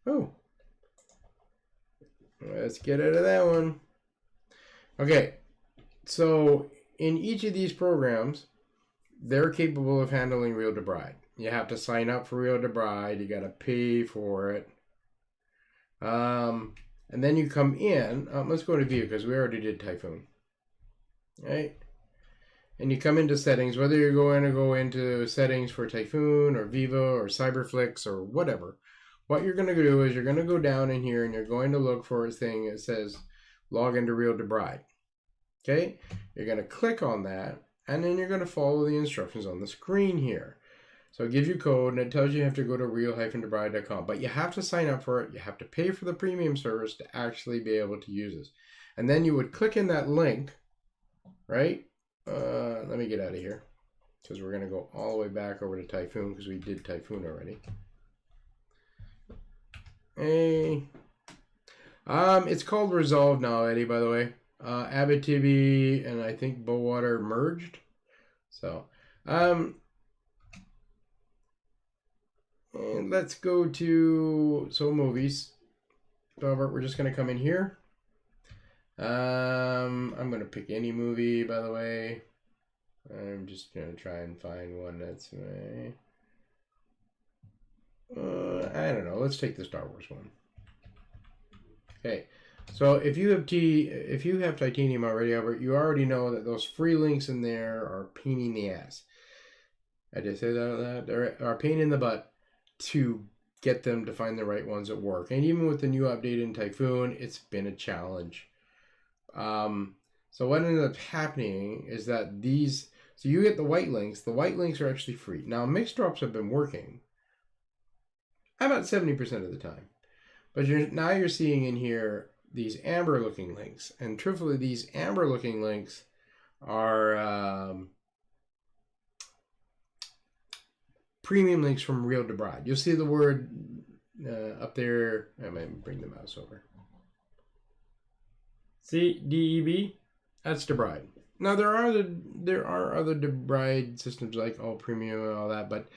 Oh. Let's get out of that one. Okay. So, in each of these programs, they're capable of handling Rio de Bride. You have to sign up for Rio de Bride. You got to pay for it. And then you come in. Let's go to view because we already did Typhoon. Right? And you come into settings, whether you're going to go into settings for Typhoon or Viva or Cyberflix or whatever. What you're going to do is you're going to go down in here and you're going to look for a thing that says log into Rio de Bride. Okay? You're going to click on that and then you're going to follow the instructions on the screen here. So it gives you code and it tells you have to go to real-debride.com. But you have to sign up for it. You have to pay for the premium service to actually be able to use this. And then you would click in that link, right? Let me get out of here because we're going to go all the way back over to Typhoon because we did Typhoon already. Hey. It's called Resolve now, Eddie, by the way. Abitibi and I think Bowater merged. So, and let's go to movies. So we're just gonna come in here. I'm gonna pick any movie, by the way. I'm just gonna try and find one that's I don't know. Let's take the Star Wars one. Okay. So if you have titanium already, Albert, you already know that those free links in there are pain in the ass. I did say that they're a pain in the butt to get them to find the right ones that work. And even with the new update in Typhoon, it's been a challenge. So what ended up happening is that so you get the white links. The white links are actually free. Now, mixed drops have been working about 70% of the time. But now you're seeing in here these amber looking links. And truthfully, these amber looking links are premium links from Real DeBride. You'll see the word up there. I might bring the mouse over. See, DEB? That's DeBride. Now there are other DeBride systems like All Premium and all that, but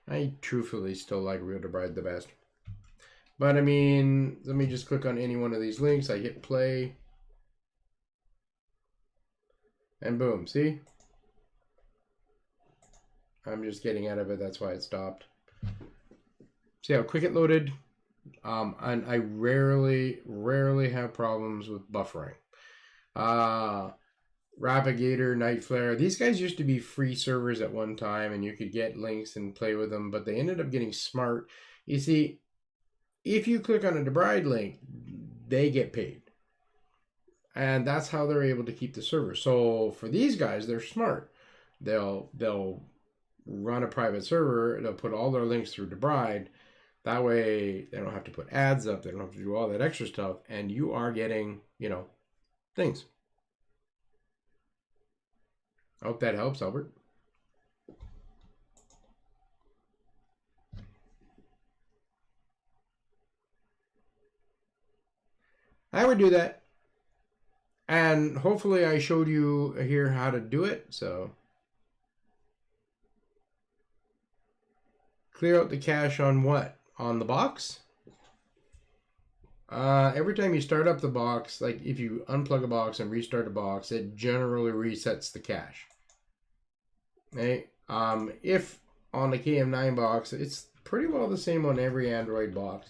I truthfully still like Real DeBride the best. But I mean, let me just click on any one of these links. I hit play. And boom, see? I'm just getting out of it, that's why it stopped. See how quick it loaded? And I rarely have problems with buffering. Rapagator, Night Flare, these guys used to be free servers at one time and you could get links and play with them, but they ended up getting smart. You see, if you click on a DeBride link, they get paid. And that's how they're able to keep the server. So for these guys, they're smart. They'll run a private server, they'll put all their links through DeBride. That way they don't have to put ads up, they don't have to do all that extra stuff, and you are getting, things. I hope that helps, Albert. I would do that. And hopefully I showed you here how to do it. So clear out the cache on what? On the box? Every time you start up the box, like if you unplug a box and restart a box, it generally resets the cache. Okay? If on the KM9 box, it's pretty well the same on every Android box.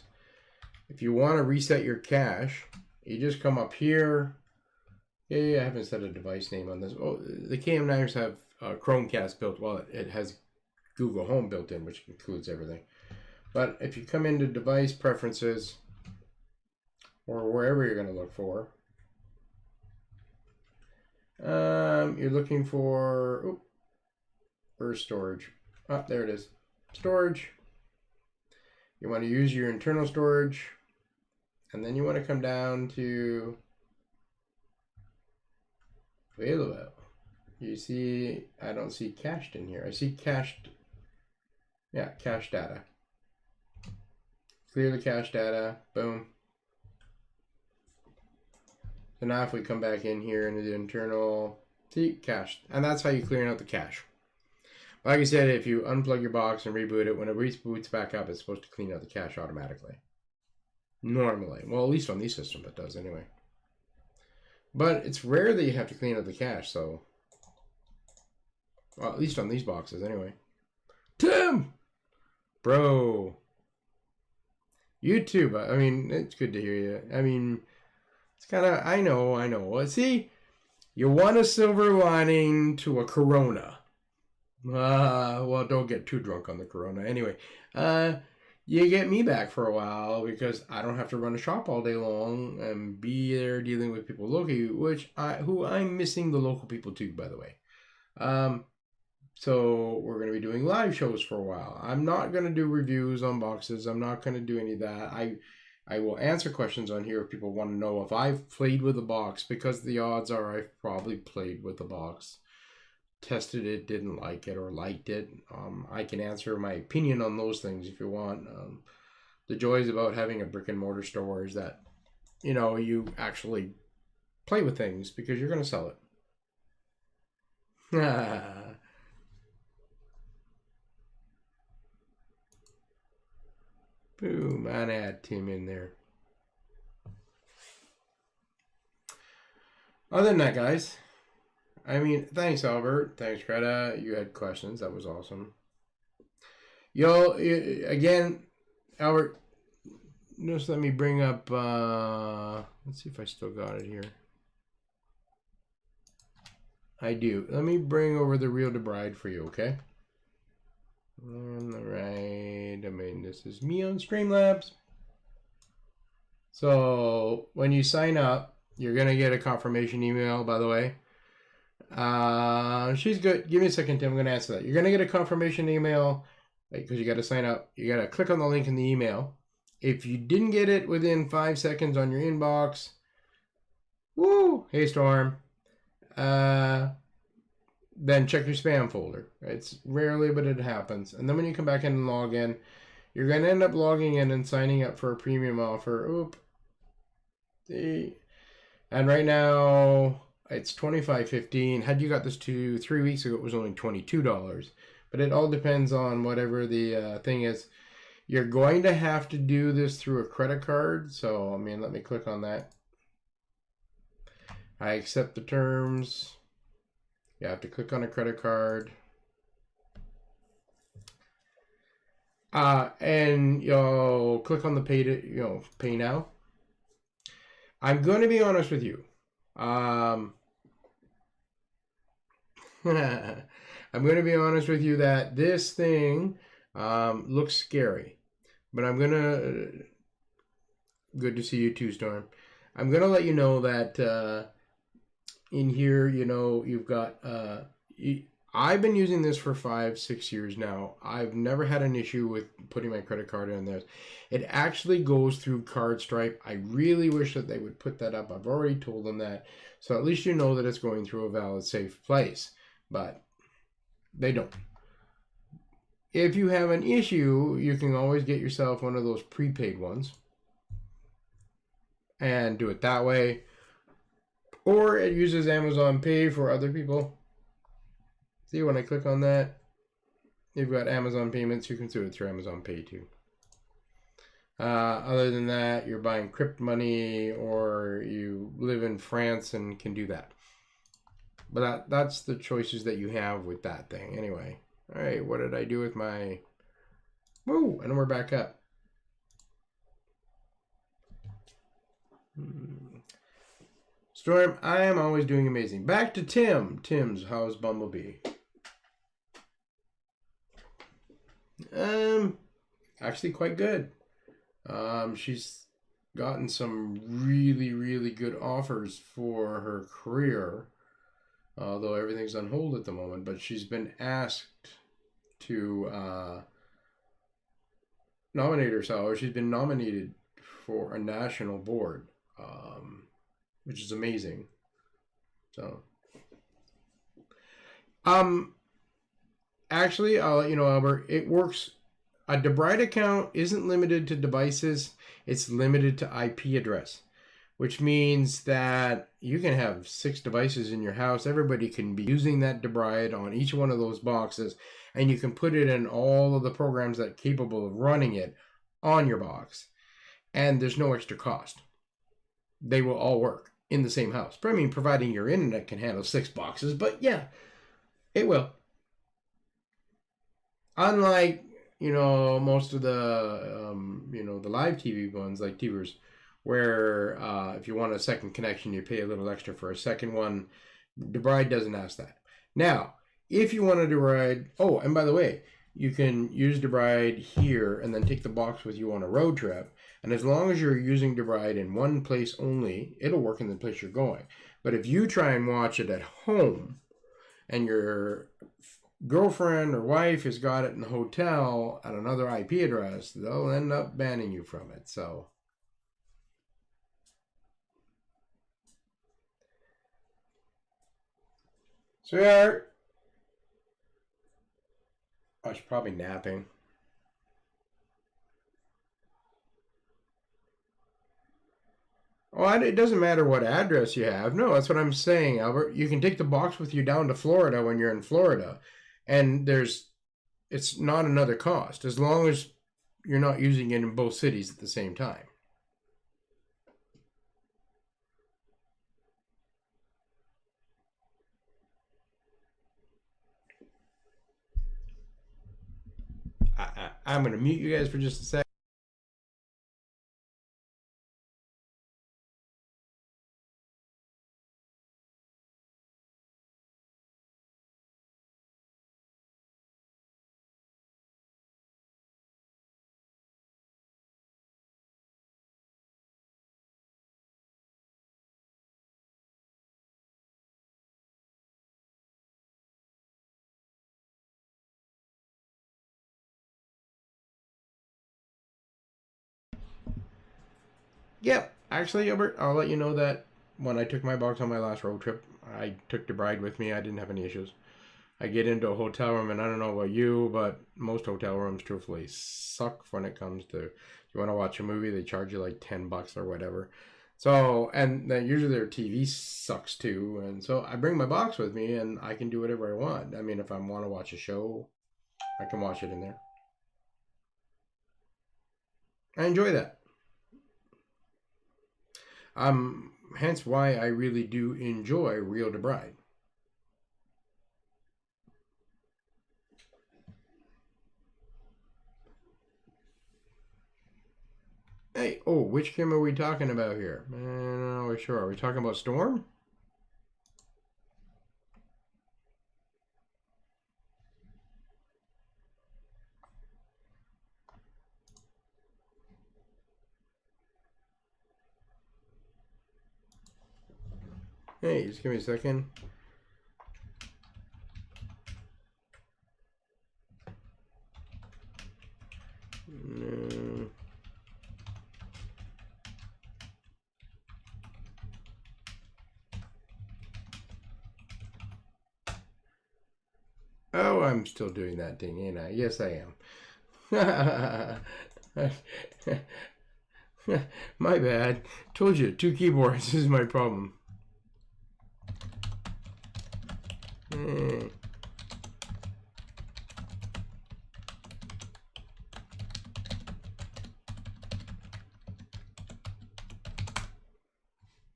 If you want to reset your cache, you just come up here. Yeah, I haven't set a device name on this. Oh, the KM9s have Chromecast built. Well, it has Google Home built in, which includes everything. But if you come into device preferences, or wherever you're going to look for, you're looking for, where's storage? Oh, there it is. Storage. You want to use your internal storage, and then you want to come down to available. You see, I don't see cached in here. I see cached. Yeah, cache data. Clear the cache data. Boom. So now if we come back in here into the internal, see, cached. And that's how you clear out the cache. Like I said, if you unplug your box and reboot it, when it reboots back up, it's supposed to clean out the cache automatically. Normally. Well, at least on these systems it does anyway. But it's rare that you have to clean out the cache, so... Well, at least on these boxes anyway. Tim! Bro. YouTube, I mean, it's good to hear you. I mean, it's kind of, I know. Well, see, you want a silver lining to a Corona. Well, don't get too drunk on the Corona. Anyway, you get me back for a while because I don't have to run a shop all day long and be there dealing with people locally, who I'm missing the local people too, by the way. So we're going to be doing live shows for a while. I'm not going to do reviews on boxes. I'm not going to do any of that. I will answer questions on here if people want to know if I've played with a box, because the odds are I've probably played with the box, tested it, didn't like it, or liked it. I can answer my opinion on those things if you want. The joys about having a brick and mortar store is that, you actually play with things because you're going to sell it. Boom, and add Tim in there. Other than that, guys, I mean, thanks, Albert. Thanks, Greta. You had questions. That was awesome. Again, Albert, just let me bring up, let's see if I still got it here. I do. Let me bring over the Real to Bride for you, okay? All right. I mean, this is me on Streamlabs. So when you sign up, you're going to get a confirmation email, by the way. She's good. Give me a second, Tim. I'm going to answer that. You're going to get a confirmation email because you got to sign up. You got to click on the link in the email. If you didn't get it within 5 seconds on your inbox, woo, hey Storm, then check your spam folder. It's rarely, but it happens. And then when you come back in and log in, you're going to end up logging in and signing up for a premium offer. Oop. And right now, it's $25.15. Had you got this 3 weeks ago, it was only $22. But it all depends on whatever the thing is. You're going to have to do this through a credit card. So, I mean, let me click on that. I accept the terms. You have to click on a credit card. And you'll click on the pay now. I'm going to be honest with you. I'm going to be honest with you that this thing looks scary. But I'm going to... Good to see you too, Storm. I'm going to let you know that in here, you know, you've got... I've been using this for 5-6 years now. I've never had an issue with putting my credit card in there. It actually goes through card stripe. I really wish that they would put that up. I've already told them that. So at least you know that it's going through a valid, safe place. But they don't. If you have an issue, you can always get yourself one of those prepaid ones and do it that way. Or it uses Amazon Pay for other people. See, when I click on that, you've got Amazon payments. You can do it through Amazon Pay too. Other than that, you're buying crypt money or you live in France and can do that. But that's the choices that you have with that thing. Anyway, all right, what did I do with my... Woo, and we're back up. Storm, I am always doing amazing. Back to Tim. Tim's, how's Bumblebee? Actually quite good. She's gotten some really, really good offers for her career, although everything's on hold at the moment, but she's been asked to nominate herself, or she's been nominated for a national board, which is amazing. So, actually, I'll let you know, Albert, it works. A DeBride account isn't limited to devices. It's limited to IP address, which means that you can have 6 devices in your house. Everybody can be using that DeBride on each one of those boxes, and you can put it in all of the programs that are capable of running it on your box. And there's no extra cost. They will all work in the same house. I mean, providing your internet can handle 6 boxes, but yeah, it will. Unlike, you know, most of the, you know, the live TV ones like TVers, where if you want a second connection, you pay a little extra for a second one. DeBride doesn't ask that. Now, if you want a DeBride, oh, and by the way, you can use DeBride here and then take the box with you on a road trip. And as long as you're using DeBride in one place only, it'll work in the place you're going. But if you try and watch it at home and your girlfriend or wife has got it in the hotel at another IP address, they'll end up banning you from it. So, sweetheart, I was probably napping. Oh, it doesn't matter what address you have. No, that's what I'm saying, Albert. You can take the box with you down to Florida when you're in Florida. And it's not another cost, as long as you're not using it in both cities at the same time. I'm going to mute you guys for just a second. Yep. Actually, Albert, I'll let you know that when I took my box on my last road trip, I took the bride with me. I didn't have any issues. I get into a hotel room, and I don't know about you, but most hotel rooms, truthfully, suck when it comes to you want to watch a movie. They charge you like $10 or whatever. So, and then usually their TV sucks too. And so I bring my box with me, and I can do whatever I want. I mean, if I want to watch a show, I can watch it in there. I enjoy that. Hence why I really do enjoy Rio de Bride. Hey, oh, which game are we talking about here? I'm not sure. Are we talking about Storm? Hey, just give me a second. No. Oh, I'm still doing that thing, ain't I? Yes, I am. My bad. Told you, 2 keyboards is my problem.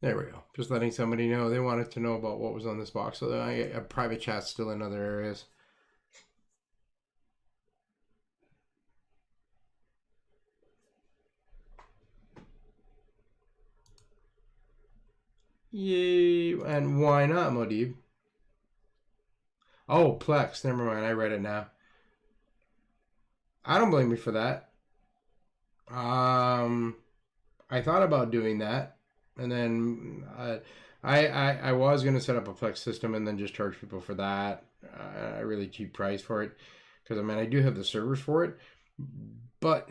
There we go. Just letting somebody know. They wanted to know about what was on this box. So I have private chats still in other areas. Yay. And why not, Modib? Oh, Plex. Never mind. I read it now. I don't blame you for that. I thought about doing that. And then I was going to set up a Plex system and then just charge people for that. A really cheap price for it. Because, I mean, I do have the servers for it. But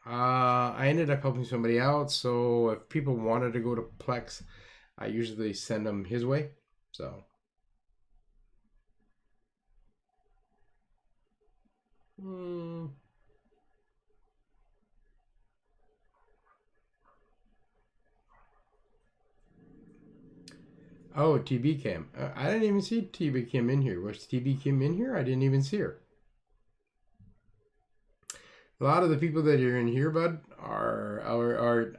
I ended up helping somebody out. So if people wanted to go to Plex, I usually send them his way. So. Oh, TB Kim. I didn't even see TB Kim in here. Was TB Kim in here? I didn't even see her. A lot of the people that are in here, bud, are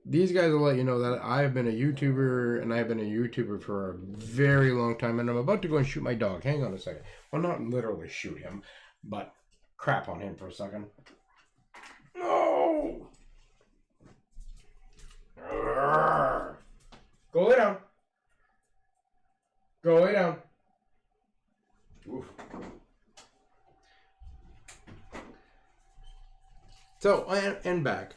these guys will let you know that I've been a YouTuber, and I've been a YouTuber for a very long time, and I'm about to go and shoot my dog. Hang on a second. Well, not literally shoot him, but crap on him for a second. No! Go lay down. Go lay down. Oof. So, and back.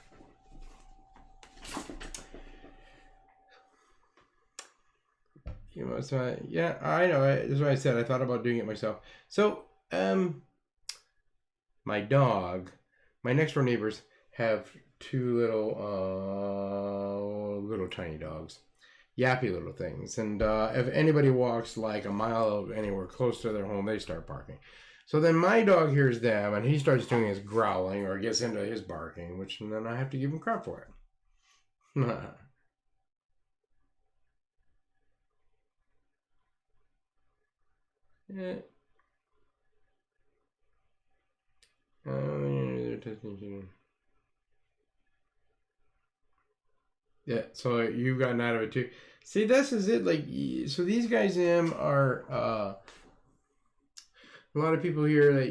You know, so yeah, I know. That's what I said. I thought about doing it myself. So, my dog, my next door neighbors have 2 little tiny dogs, yappy little things. And if anybody walks like a mile anywhere close to their home, they start barking. So then my dog hears them, and he starts doing his growling or gets into his barking, which then I have to give him crap for it. Yeah. Yeah, so you've gotten out of it too. See, this is it. Like, so these guys are a lot of people here that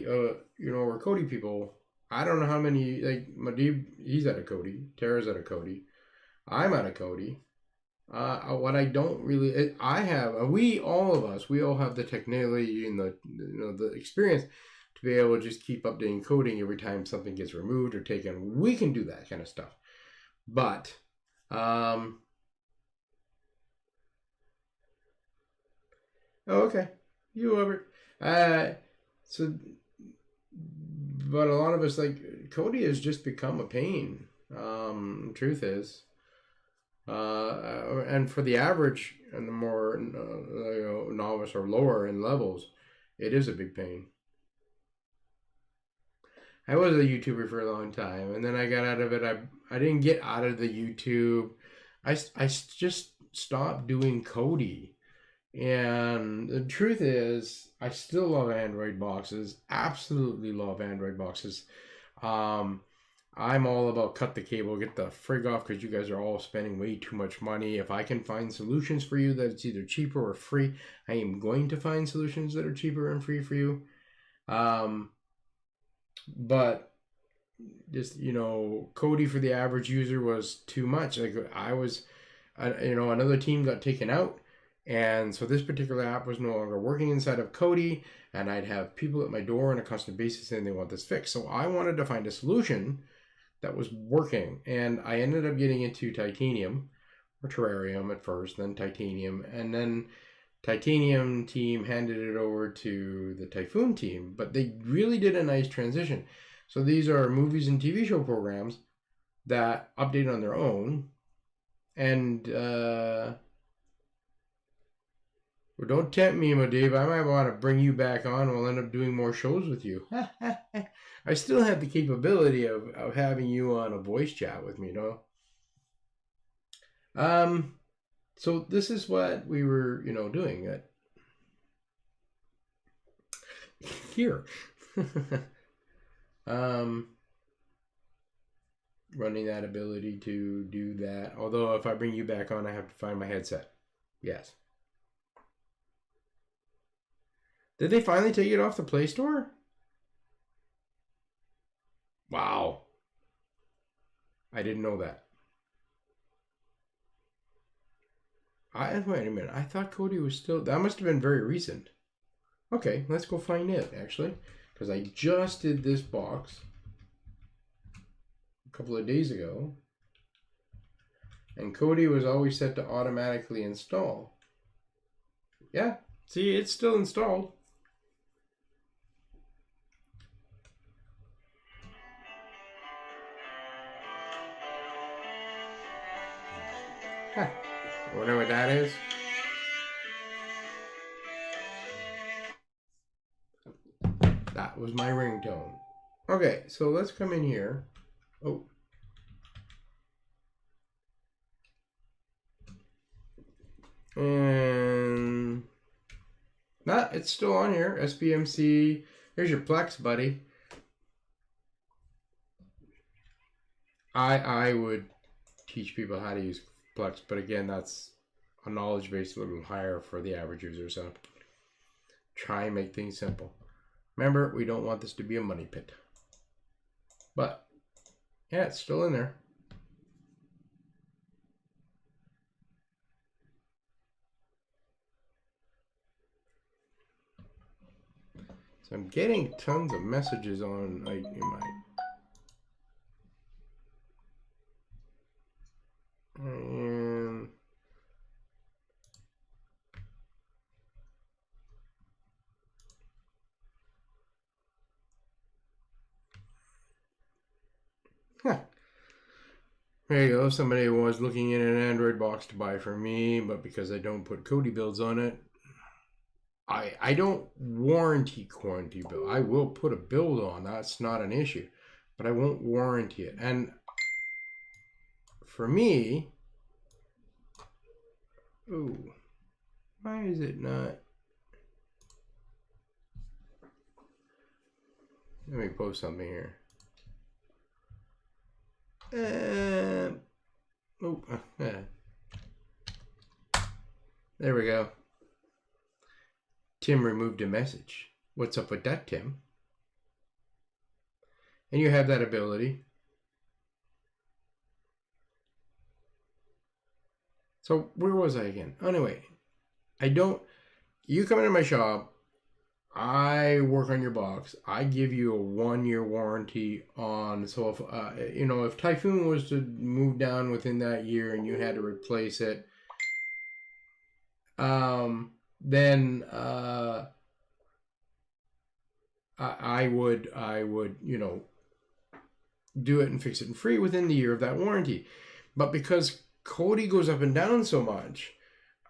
you know, are Cody people. I don't know how many. Like Madib, he's out of Cody. Tara's out of Cody. I'm out of Cody. What I don't really, I have, all of us, we all have the technology and the experience to be able to just keep updating coding every time something gets removed or taken. We can do that kind of stuff. But, oh, okay. You, Albert. So, but a lot of us, like, Cody has just become a pain. Truth is, and for the average and the more novice or lower in levels, it is a big pain. I was a YouTuber for a long time, and then I got out of it. I didn't get out of the YouTube. I just stopped doing Cody. And the truth is, I still love Android boxes. Absolutely love Android boxes. Um, I'm all about cut the cable, get the frig off, because you guys are all spending way too much money. If I can find solutions for you that it's either cheaper or free, I am going to find solutions that are cheaper and free for you. But just, Cody for the average user was too much. Like I was, another team got taken out. And so this particular app was no longer working inside of Cody, and I'd have people at my door on a constant basis saying they want this fixed. So I wanted to find a solution that was working, and I ended up getting into Titanium, or Terrarium at first, then Titanium, and then Titanium team handed it over to the Typhoon team, but they really did a nice transition. So these are movies and TV show programs that update on their own, and well, don't tempt me, my Dave. I might want to bring you back on. We'll end up doing more shows with you. I still have the capability of having you on a voice chat with me, So this is what we were, doing here. Running that ability to do that. Although if I bring you back on, I have to find my headset. Yes. Did they finally take it off the Play Store? Wow. I didn't know that. Wait a minute. I thought Cody was still... That must have been very recent. Okay, let's go find it, actually. Because I just did this box a couple of days ago. And Cody was always set to automatically install. Yeah, see, it's still installed. Huh. Wonder what that is? That was my ringtone. Okay, so let's come in here. Oh. And it's still on here. SBMC. Here's your Plex, buddy. I would teach people how to use Plex, but again, that's a knowledge base a little higher for the average user, so try and make things simple. Remember, we don't want this to be a money pit. But yeah, it's still in there. So I'm getting tons of messages on in my and there you go. Somebody was looking in an Android box to buy for me, but because I don't put Cody builds on it, I don't warranty build. I will put a build on. That's not an issue, but I won't warranty it. And for me, ooh, why is it not? Let me post something here. There we go. Tim removed a message. What's up with that, Tim? And you have that ability. So where was I again? Anyway, you come into my shop, I work on your box. I give you a 1-year warranty on. So if if Typhoon was to move down within that year and you had to replace it, then I would do it and fix it in free within the year of that warranty. But because Cody goes up and down so much,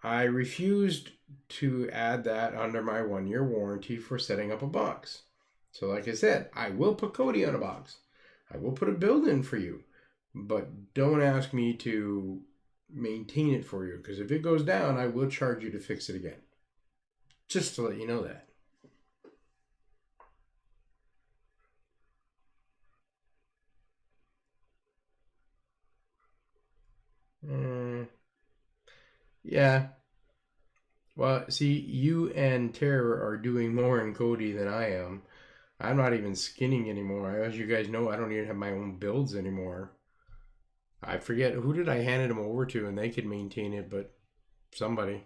I refused to add that under my 1-year warranty for setting up a box. So like I said, I will put Cody on a box. I will put a build in for you, but don't ask me to maintain it for you, because if it goes down, I will charge you to fix it again. Just to let you know that. Yeah. Well, see, you and Tara are doing more in Cody than I am. I'm not even skinning anymore. As you guys know, I don't even have my own builds anymore. I forget who did I hand them over to, and they could maintain it, but somebody.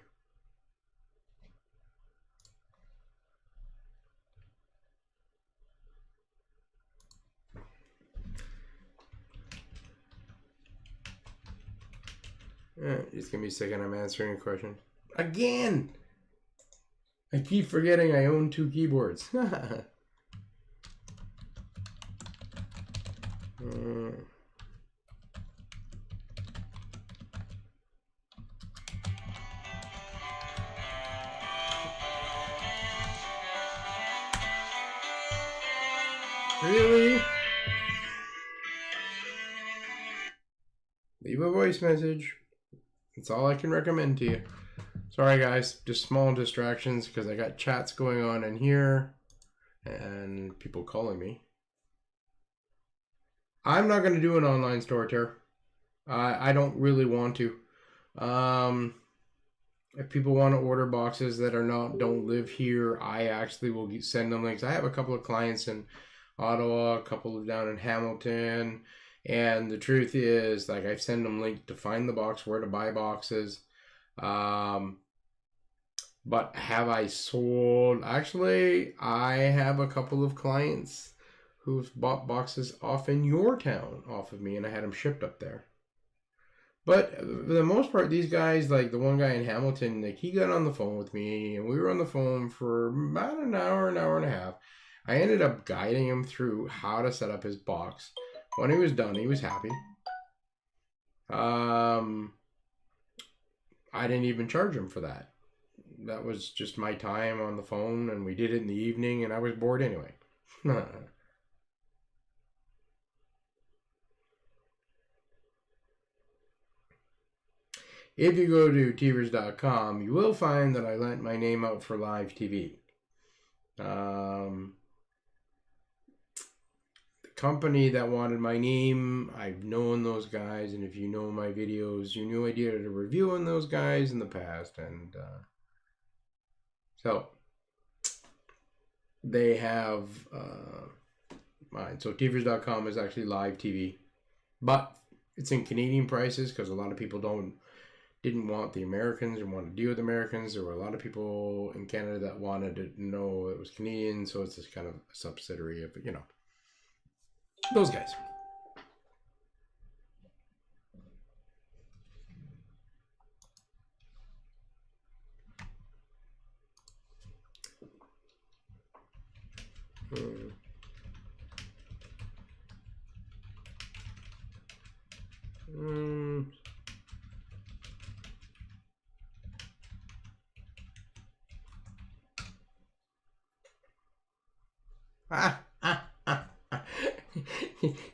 It's gonna be a second. I'm answering a question again. I keep forgetting I own 2 keyboards. Really? Leave a voice message. That's all I can recommend to you. Sorry guys, just small distractions because I got chats going on in here and people calling me. I'm not going to do an online store, Tara. I don't really want to. If people want to order boxes that don't live here, I actually will send them links. I have a couple of clients in Ottawa, a couple down in Hamilton, and the truth is, like, I send them links to find the box, where to buy boxes. But have I sold? Actually, I have a couple of clients who've bought boxes off in your town off of me, and I had them shipped up there. But for the most part, these guys, like the one guy in Hamilton, like he got on the phone with me, and we were on the phone for about an hour and a half. I ended up guiding him through how to set up his box. When he was done, he was happy. I didn't even charge him for that. That was just my time on the phone, and we did it in the evening, and I was bored anyway. If you go to tvers.com, you will find that I lent my name out for live TV. The company that wanted my name, I've known those guys, and if you know my videos, you knew I did a review on those guys in the past, and so they have mine. So tvers.com is actually live TV, but it's in Canadian prices because a lot of people didn't want the Americans or want to deal with Americans. There were a lot of people in Canada that wanted to know it was Canadian, so it's just kind of a subsidiary of, you know, those guys.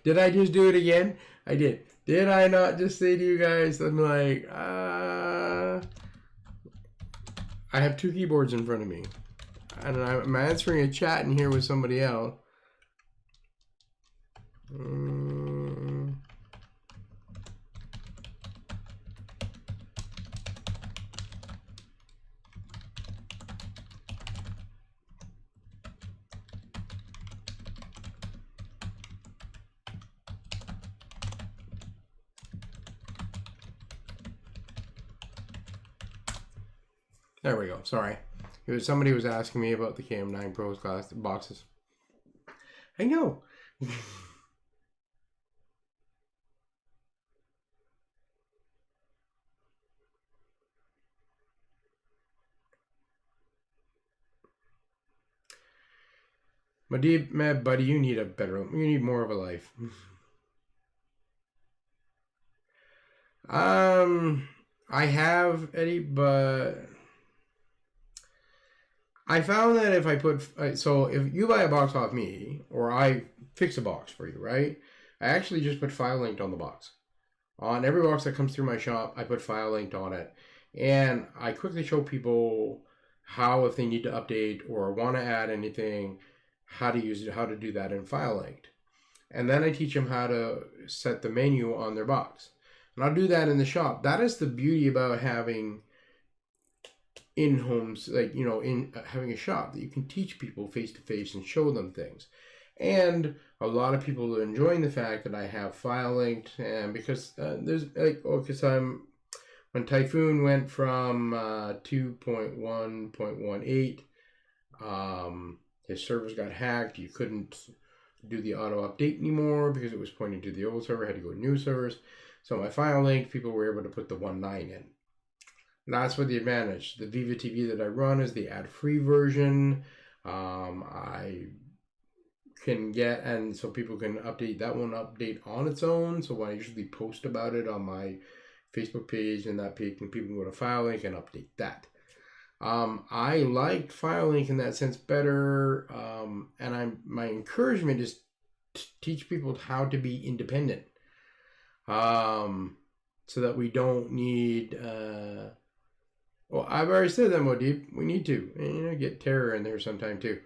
Did I just do it again? I did. Did I not just say to you guys, I'm like, I have 2 keyboards in front of me. And I'm answering a chat in here with somebody else. There we go. Sorry. Somebody was asking me about the KM9 Pros class boxes. I know. Madib, buddy, you need more of a life. I have, Eddie, but I found that if I put, so if you buy a box off me, or I fix a box for you, right? I actually just put file linked on the box. On every box that comes through my shop, I put file linked on it. And I quickly show people how, if they need to update or want to add anything, how to use it, how to do that in file linked. And then I teach them how to set the menu on their box. And I'll do that in the shop. That is the beauty about having in homes, like, you know, in having a shop, that you can teach people face to face and show them things. And a lot of people are enjoying the fact that I have file linked, and because there's like, oh, because when Typhoon went from 2.1.18, his servers got hacked. You couldn't do the auto update anymore because it was pointing to the old server. I had to go to new servers. So my file linked, people were able to put the 1.9 in. And that's what the advantage. The Viva TV that I run is the ad-free version. I can get, and so people can update that one, update on its own. So I usually post about it on my Facebook page, and that page, and people can go to file link and update that. I liked file link in that sense better, and my encouragement is to teach people how to be independent, so that we don't need. Well, I've already said that, Modip. We need to, and, get terror in there sometime too.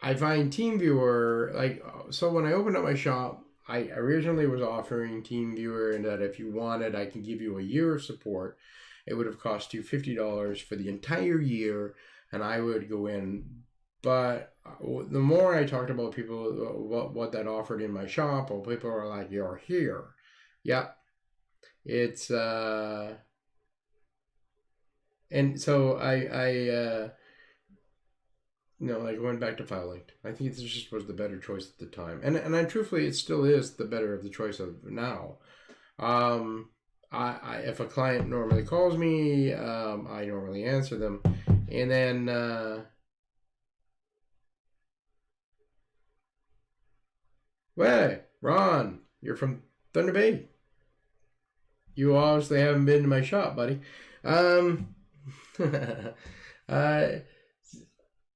I find TeamViewer, like, so when I opened up my shop, I originally was offering TeamViewer, and that if you wanted, I can give you a year of support. It would have cost you $50 for the entire year, and I would go in. But the more I talked about people, what that offered in my shop, well, people are like, "You're here." Yep. It's, and so I like, went back to file linked. I think this just was the better choice at the time, and I truthfully, it still is the better of the choice of now. I if a client normally calls me, I normally answer them, and then hey, Ron, you're from Thunder Bay. You obviously haven't been to my shop, buddy.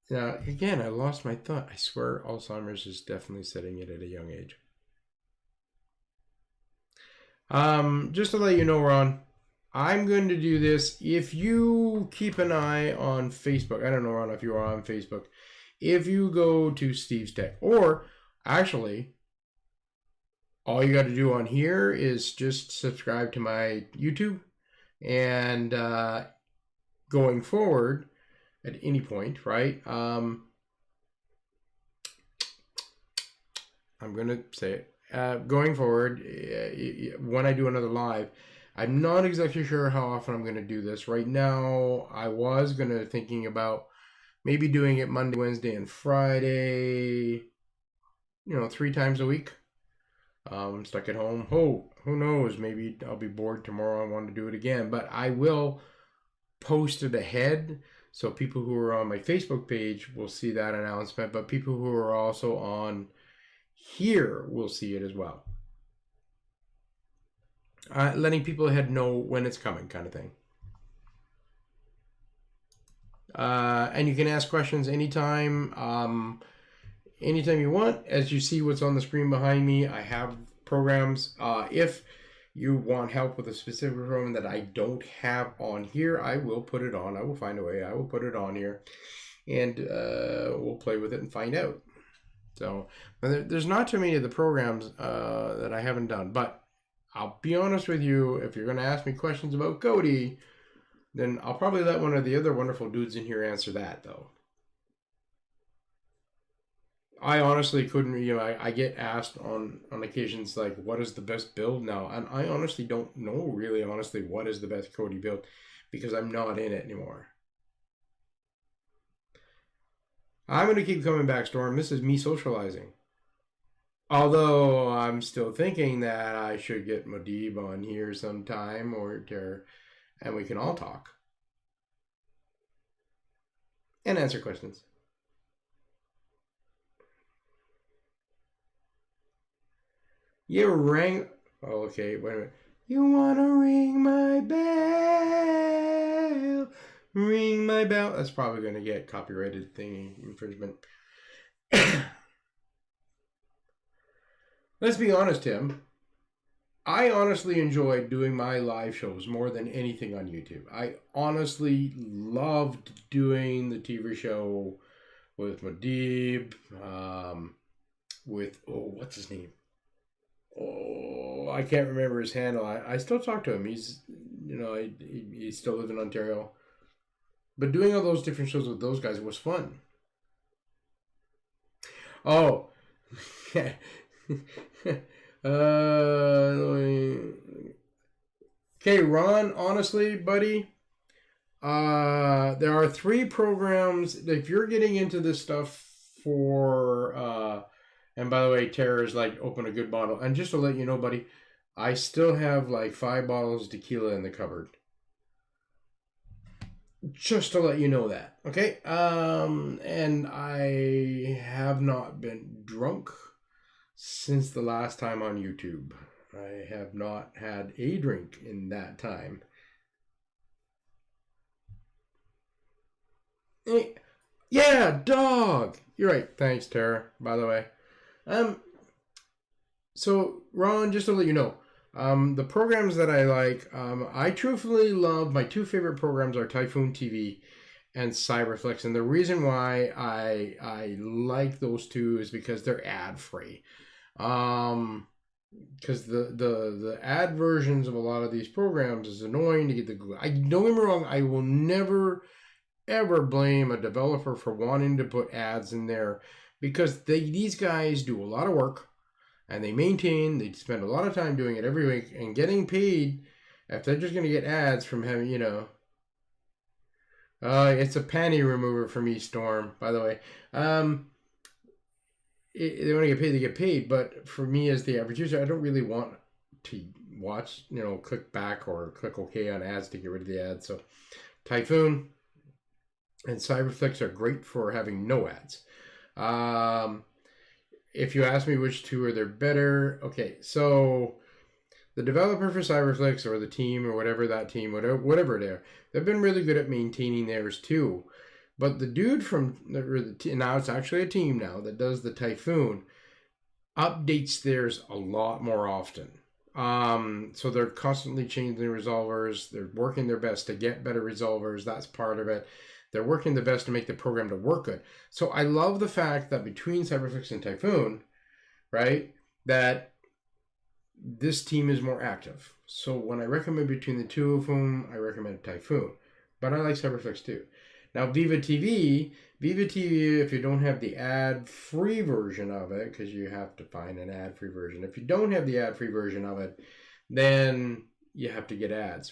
Now, again, I lost my thought. I swear Alzheimer's is definitely setting it at a young age. Just to let you know, Ron, I'm going to do this. If you keep an eye on Facebook, I don't know, Ron, if you are on Facebook, if you go to Steve's Tech, or actually, all you got to do on here is just subscribe to my YouTube, and going forward, at any point, right? I'm going to say it. Going forward, when I do another live, I'm not exactly sure how often I'm going to do this. Right now, I was thinking about maybe doing it Monday, Wednesday, and Friday, 3 times a week. I'm stuck at home. Oh, who knows? Maybe I'll be bored tomorrow. I want to do it again. But I will post it ahead, so people who are on my Facebook page will see that announcement. But people who are also on here will see it as well. Letting people ahead know when it's coming, kind of thing. And you can ask questions anytime. Anytime you want. As you see what's on the screen behind me, I have programs. If you want help with a specific program that I don't have on here, I will put it on. I will find a way. I will put it on here, and we'll play with it and find out. So there's not too many of the programs that I haven't done, but I'll be honest with you, if you're going to ask me questions about Cody, then I'll probably let one of the other wonderful dudes in here answer that, though. I honestly couldn't, I get asked on occasions, like, what is the best build now? And I honestly don't know, really, honestly, what is the best Cody build, because I'm not in it anymore. I'm going to keep coming back, Storm. This is me socializing. Although I'm still thinking that I should get Modib on here sometime, and we can all talk and answer questions. You ever rang Oh, okay, wait a minute. You wanna ring my bell? Ring my bell. That's probably gonna get copyrighted thingy infringement. Let's be honest, Tim. I honestly enjoy doing my live shows more than anything on YouTube. I honestly loved doing the TV show with Madib, with, oh, what's his name? Oh, I can't remember his handle. I still talk to him. He's, he's still live in Ontario. But doing all those different shows with those guys was fun. Oh, okay, Ron. Honestly, buddy, there are 3 programs. If you're getting into this stuff for, and by the way, Tara's like open a good bottle. And just to let you know, buddy, I still have like 5 bottles of tequila in the cupboard. Just to let you know that, okay? And I have not been drunk since the last time on YouTube. I have not had a drink in that time. Hey, yeah, dog. You're right. Thanks, Tara, by the way. So Ron, just to let you know, the programs that I like, I truthfully love, my 2 favorite programs are Typhoon TV and Cyberflex, and the reason why I like those 2 is because they're ad free. Because the ad versions of a lot of these programs is annoying to get the. Don't get me wrong, I will never ever blame a developer for wanting to put ads in there, because these guys do a lot of work. And they spend a lot of time doing it every week and getting paid if they're just going to get ads from having, it's a panty remover for me, Storm, by the way. They want to get paid, they get paid. But for me as the average user, I don't really want to watch, click back or click OK on ads to get rid of the ads. So Typhoon and Cyberflex are great for having no ads. If you ask me which 2 are there better, okay, so the developer for Cyberflex or the team or whatever that team, whatever they are, they've been really good at maintaining theirs too. But the dude from now it's actually a team now that does the Typhoon updates theirs a lot more often. So they're constantly changing the resolvers. They're working their best to get better resolvers. That's part of it. They're working the best to make the program to work good. So I love the fact that between Cyberflex and Typhoon, right, that this team is more active. So when I recommend between the 2 of them, I recommend Typhoon. But I like Cyberflex too. Now Viva TV, if you don't have the ad-free version of it, because you have to find an ad-free version. If you don't have the ad-free version of it, then you have to get ads.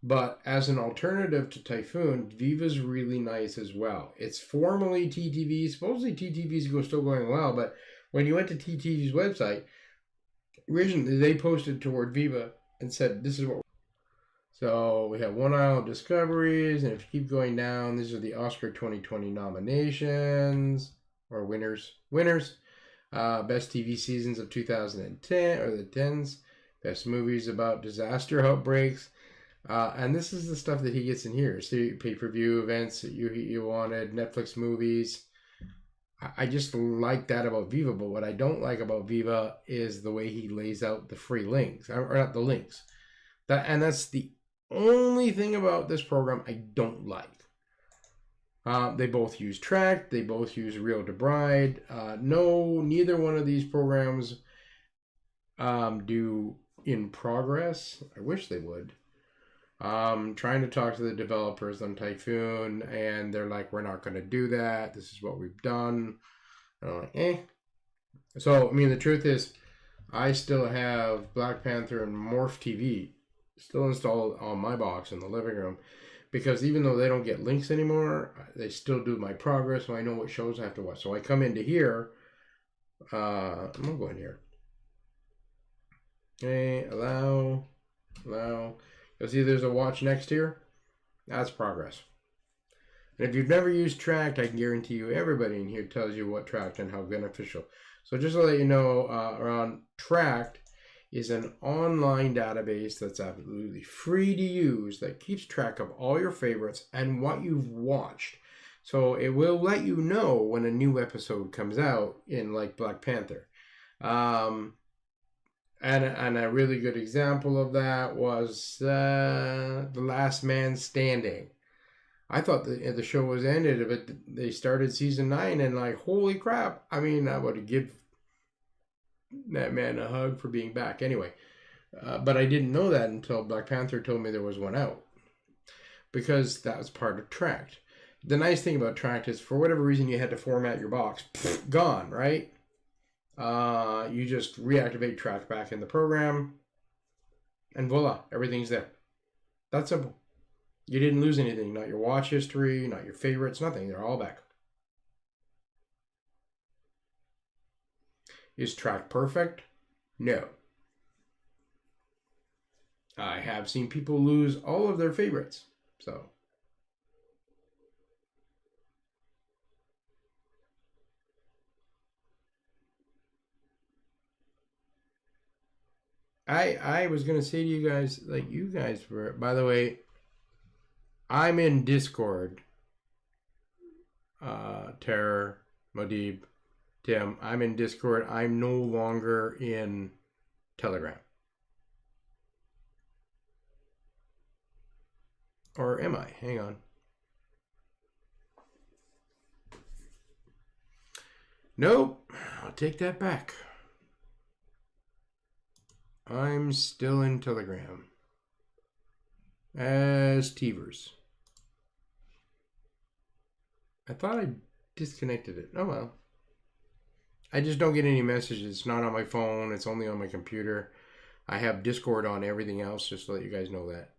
But as an alternative to Typhoon, Viva's really nice as well. It's formerly TTV. Supposedly TTV's still going well, but when you went to TTV's website, originally they posted toward Viva and said, this is what. So we have One Isle Discoveries, and if you keep going down, these are the Oscar 2020 nominations, or winners. Best TV seasons of 2010, or the 10s. Best movies about disaster outbreaks. And this is the stuff that he gets in here. So pay-per-view events that you wanted, Netflix movies. I just like that about Viva. But what I don't like about Viva is the way he lays out the free links, or not the links. That's the only thing about this program I don't like. They both use Track. They both use Real to Bride. No, neither one of these programs do in progress. I wish they would. Trying to talk to the developers on Typhoon, and they're like, we're not going to do that. This is what we've done. And I'm like, eh. So, I mean, the truth is, I still have Black Panther and Morph TV still installed on my box in the living room, because even though they don't get links anymore, they still do my progress, so I know what shows I have to watch. So I come into here. I'm going to go in here. Okay, allow. You'll see there's a watch next here. That's progress. And if you've never used Tracked, I can guarantee you everybody in here tells you what Tracked and how beneficial. So just to let you know, around Tracked, is an online database that's absolutely free to use that keeps track of all your favorites and what you've watched. So it will let you know when a new episode comes out in like Black Panther. And a really good example of that was The Last Man Standing. I thought the show was ended, but they started season 9 and like, holy crap. I mean, I would give that man a hug for being back anyway. But I didn't know that until Black Panther told me there was one out, because that was part of Tracked. The nice thing about Tracked is, for whatever reason you had to format your box, gone, right? You just reactivate Tracked back in the program, and voila, everything's there. That's simple. You didn't lose anything, not your watch history, not your favorites, nothing. They're all back. Is Tracked perfect? No. I have seen people lose all of their favorites, so. I was going to say to you guys, like, you guys were, by the way, I'm in Discord. Terror, Modib, Tim, I'm in Discord. I'm no longer in Telegram. Or am I? Hang on. Nope. I'll take that back. I'm still in Telegram as Teavers. I thought I disconnected it. Oh well. I just don't get any messages. It's not on my phone. It's only on my computer. I have Discord on everything else, just to let you guys know that.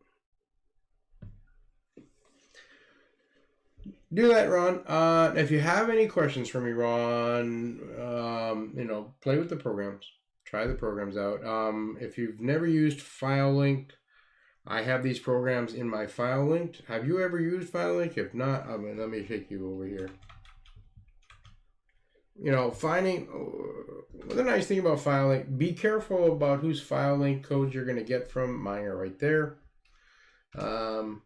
Do that, Ron. If you have any questions for me, Ron, play with the programs. Try the programs out. If you've never used FileLink, I have these programs in my FileLink. Have you ever used FileLink? If not, let me take you over here. Finding the nice thing about FileLink, be careful about whose FileLink codes you're going to get from. Mine are right there. The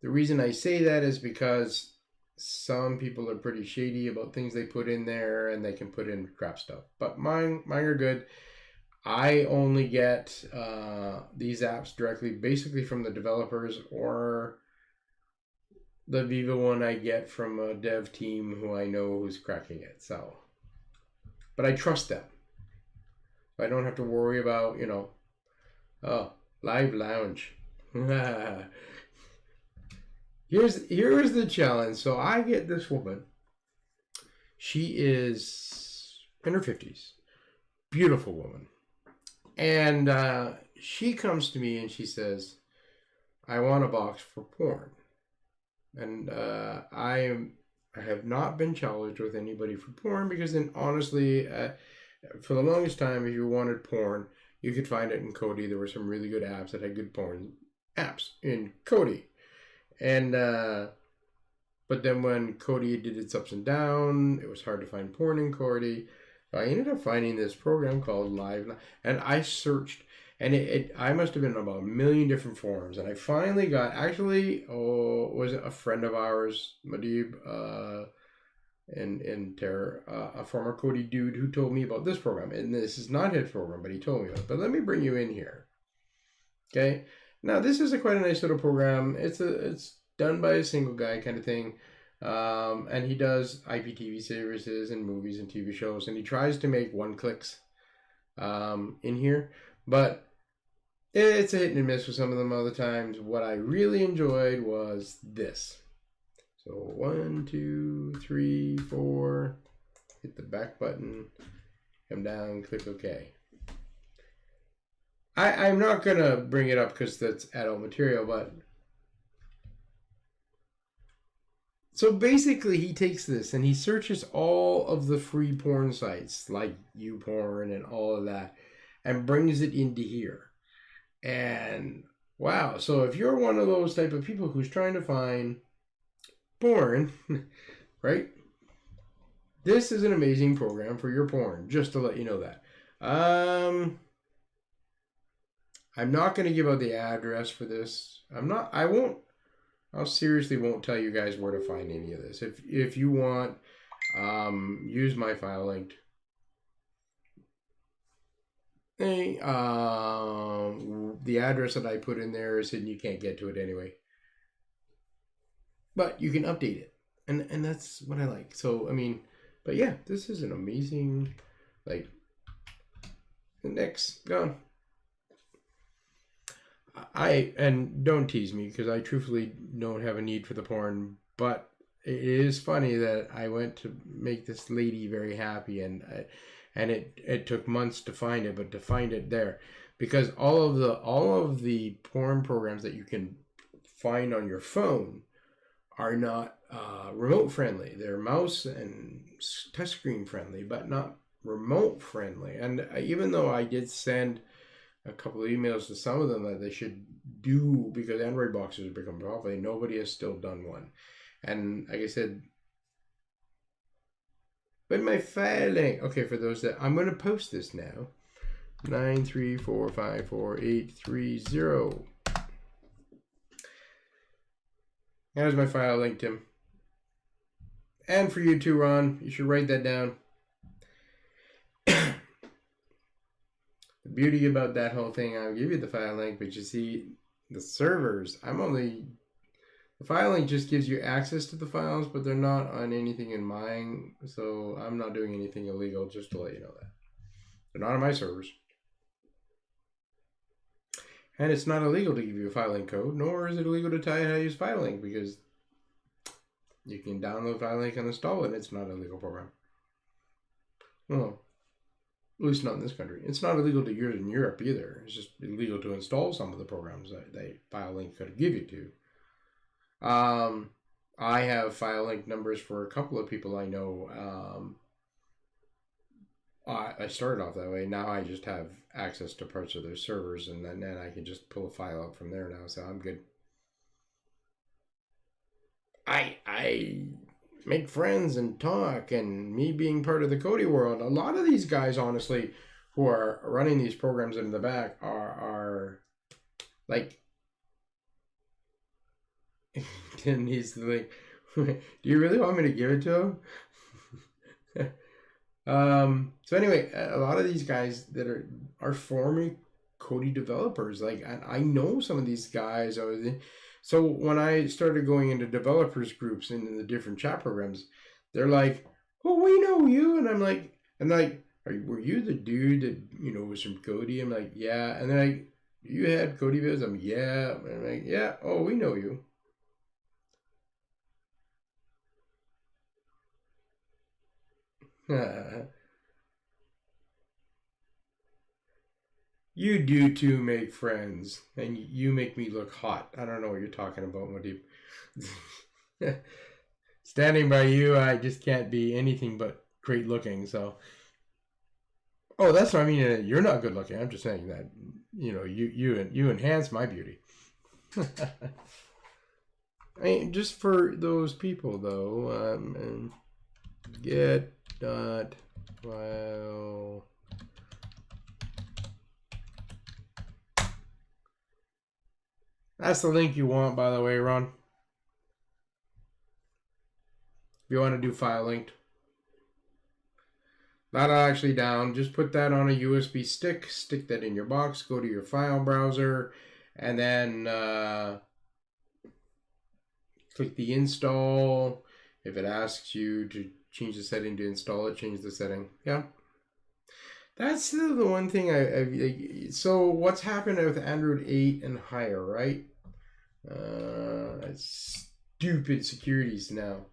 reason I say that is because some people are pretty shady about things they put in there, and they can put in crap stuff. But mine are good. I only get these apps directly, basically from the developers, or the Viva one I get from a dev team who I know who's cracking it. So, but I trust them. I don't have to worry about, Live Lounge. Here's the challenge. So I get this woman. She is in her 50s. Beautiful woman. And she comes to me and she says, I want a box for porn. And I have not been challenged with anybody for porn, because then honestly, for the longest time, if you wanted porn, you could find it in Kodi. There were some really good apps that had good porn apps in Kodi. And but then when Kodi did its ups and downs, it was hard to find porn in Kodi. So I ended up finding this program called Live, and I searched, and I must have been on about 1 million different forums, and I finally got, was it a friend of ours, Madib, in Terror, a former Kodi dude who told me about this program. And this is not his program, but he told me about it. But let me bring you in here. Okay. Now, this is quite a nice little program. It's done by a single guy kind of thing. And he does IPTV services and movies and TV shows. And he tries to make one-clicks in here. But it's a hit and miss with some of them other times. What I really enjoyed was this. So 1, 2, 3, 4. Hit the back button. Come down, click OK. I'm not going to bring it up because that's adult material, but so basically he takes this and he searches all of the free porn sites like YouPorn and all of that and brings it into here. And wow, so if you're one of those type of people who's trying to find porn, right? This is an amazing program for your porn, just to let you know that. I'm not going to give out the address for this. I'll seriously won't tell you guys where to find any of this. If you want, use my file link. The address that I put in there is hidden. You can't get to it anyway. But you can update it. And that's what I like. So, I mean, but yeah, this is an amazing, like, next, gone. And don't tease me because I truthfully don't have a need for the porn, but it is funny that I went to make this lady very happy, and it took months to find it, but to find it there, because all of the porn programs that you can find on your phone are not remote friendly. They're mouse and touchscreen friendly, but not remote friendly. And even though I did send a couple of emails to some of them that they should do, because Android boxes have become popular, nobody has still done one. And like I said, but my file link, okay, for those that, I'm going to post this now, 934548830. There's my file link, Tim. And for you too, Ron, you should write that down. The beauty about that whole thing, I'll give you the file link, but you see, the servers, the file link just gives you access to the files, but they're not on anything in mine, so I'm not doing anything illegal, just to let you know that. They're not on my servers. And it's not illegal to give you a file link code, nor is it illegal to tell you how to use file link, because you can download file link and install it, and it's not a legal program. Well, at least not in this country. It's not illegal to use in Europe either. It's just illegal to install some of the programs that file link could give you to. I have file link numbers for a couple of people I know. I started off that way. Now I just have access to parts of their servers, and then I can just pull a file out from there now, so I'm good. I make friends and talk, and me being part of the Cody world, a lot of these guys, honestly, who are running these programs in the back are like, Tim needs to like, do you really want me to give it to him? So anyway, a lot of these guys that are former Cody developers, like, I know some of these guys. So when I started going into developers groups and in the different chat programs, they're like, "Oh, we know you," and I'm like, were you the dude that was from Cody? I'm like, yeah, and they're like, you had Cody videos? I'm yeah, and I'm like, yeah. Oh, we know you. You do too make friends, and you make me look hot. I don't know what you're talking about, Modip. Standing by you, I just can't be anything but great looking. So, oh, that's what I mean. You're not good looking. I'm just saying that you enhance my beauty. I mean, just for those people though, get dot file. That's the link you want, by the way, Ron. If you want to do file linked. That'll actually down. Just put that on a USB stick. Stick that in your box. Go to your file browser. And then click the install. If it asks you to change the setting to install it, change the setting. Yeah. That's the one thing so what's happened with Android 8 and higher, right? Stupid securities now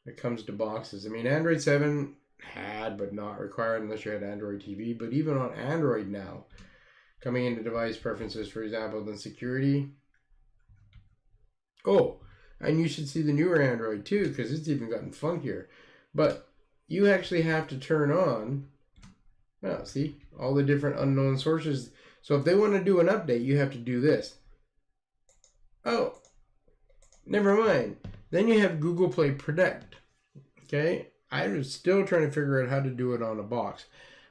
when it comes to boxes. I mean, Android 7 had, but not required unless you had Android TV. But even on Android now, coming into device preferences, for example, then security. Oh, and you should see the newer Android too, because it's even gotten funkier. But you actually have to turn on, well, see, all the different unknown sources. So if they want to do an update, you have to do this. Oh, never mind. Then you have Google Play Protect. Okay, I'm still trying to figure out how to do it on a box.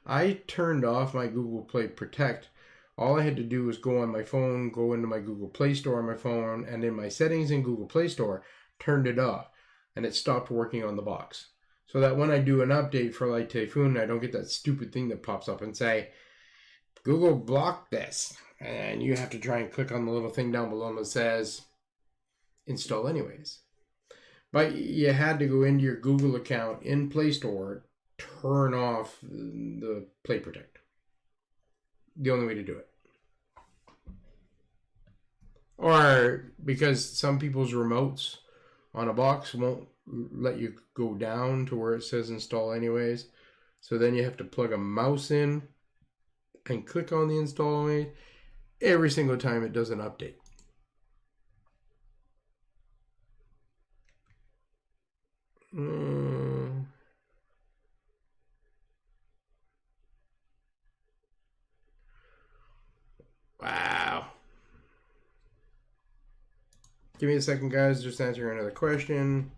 I turned off my Google Play Protect All I had to do was go on my phone, go into my Google Play Store on my phone, and in my settings in Google Play Store, turned it off, and it stopped working on the box. So that when I do an update for Light Typhoon, I don't get that stupid thing that pops up and say, Google blocked this. And you have to try and click on the little thing down below that says, install anyways. But you had to go into your Google account in Play Store, turn off the Play Protect. The only way to do it. Or because some people's remotes on a box won't let you go down to where it says install anyways. So then you have to plug a mouse in and click on the install anyways every single time it does an update. Wow. Give me a second, guys. Just answering another question.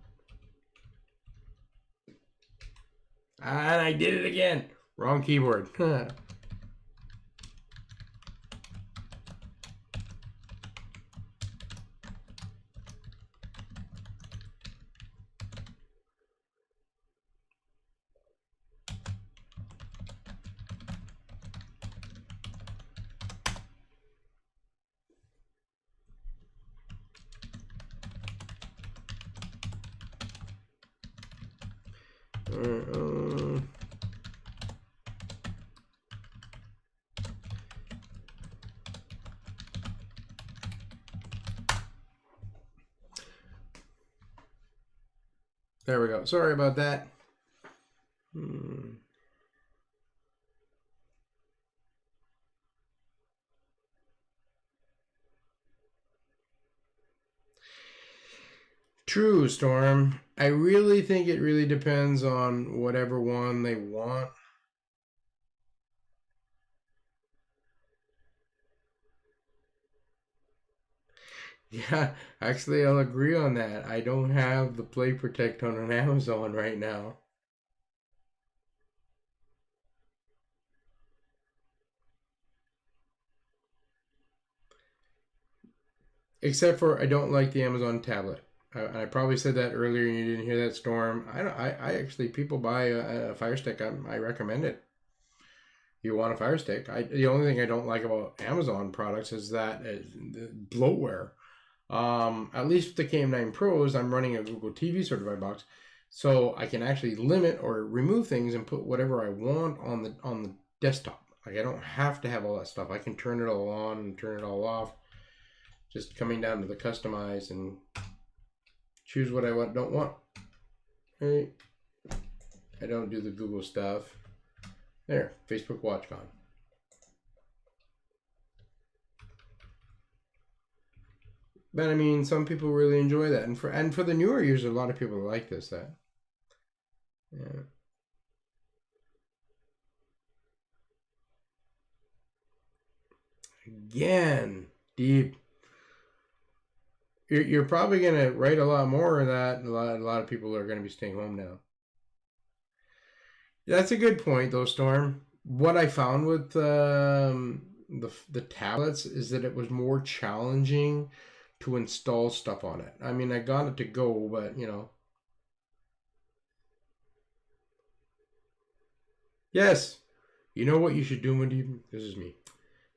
And I did it again. Wrong keyboard. There we go. Sorry about that. True, Storm. I really think it really depends on whatever one they want. Yeah, actually, I'll agree on that. I don't have the Play Protect on an Amazon right now. Except for I don't like the Amazon tablet. I probably said that earlier and you didn't hear that, Storm. I actually, people buy a Fire Stick. I recommend it. You want a Fire Stick. The only thing I don't like about Amazon products is that the bloatware. At least with the KM9 Pros, I'm running a Google TV certified box, so I can actually limit or remove things and put whatever I want on the desktop. Like I don't have to have all that stuff. I can turn it all on and turn it all off. Just coming down to the customize and choose what I don't want. Right? I don't do the Google stuff. There, Facebook Watch gone. But I mean, some people really enjoy that, and for the newer users, a lot of people like this. Yeah. Again, deep. You're probably gonna write a lot more of that. A lot of people are gonna be staying home now. That's a good point, though, Storm. What I found with the tablets is that it was more challenging to install stuff on it. I mean, I got it to go, but you know. Yes, you know what you should do, Wendy? This is me.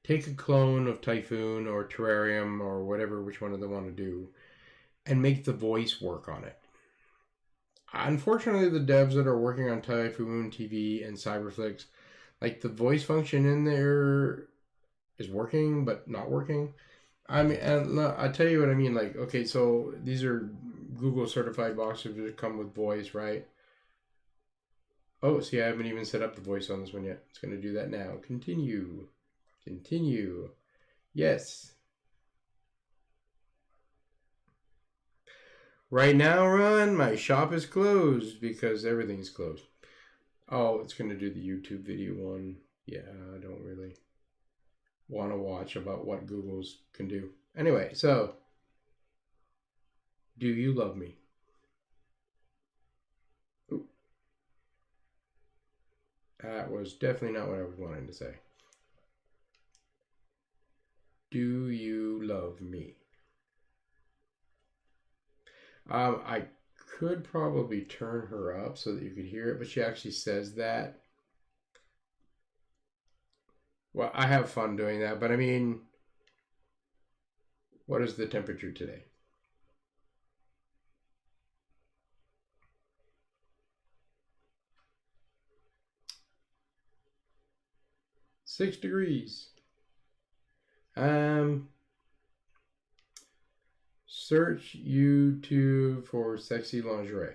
Take a clone of Typhoon or Terrarium or whatever, which one of them want to do, and make the voice work on it. Unfortunately, the devs that are working on Typhoon TV and Cyberflix, like the voice function in there is working but not working. I mean, and I tell you what I mean. Like, okay, so these are Google certified boxes that come with voice, right? Oh, see, I haven't even set up the voice on this one yet. It's going to do that now. Continue. Continue. Yes. Right now, Ron, my shop is closed because everything's closed. Oh, it's going to do the YouTube video one. Yeah, I don't really want to watch about what Google's can do. Anyway, so do you love me? Ooh, that was definitely not what I was wanting to say. Do you love me? I could probably turn her up so that you could hear it, but she actually says that. Well, I have fun doing that, but I mean, what is the temperature today? Six degrees. Search YouTube for sexy lingerie.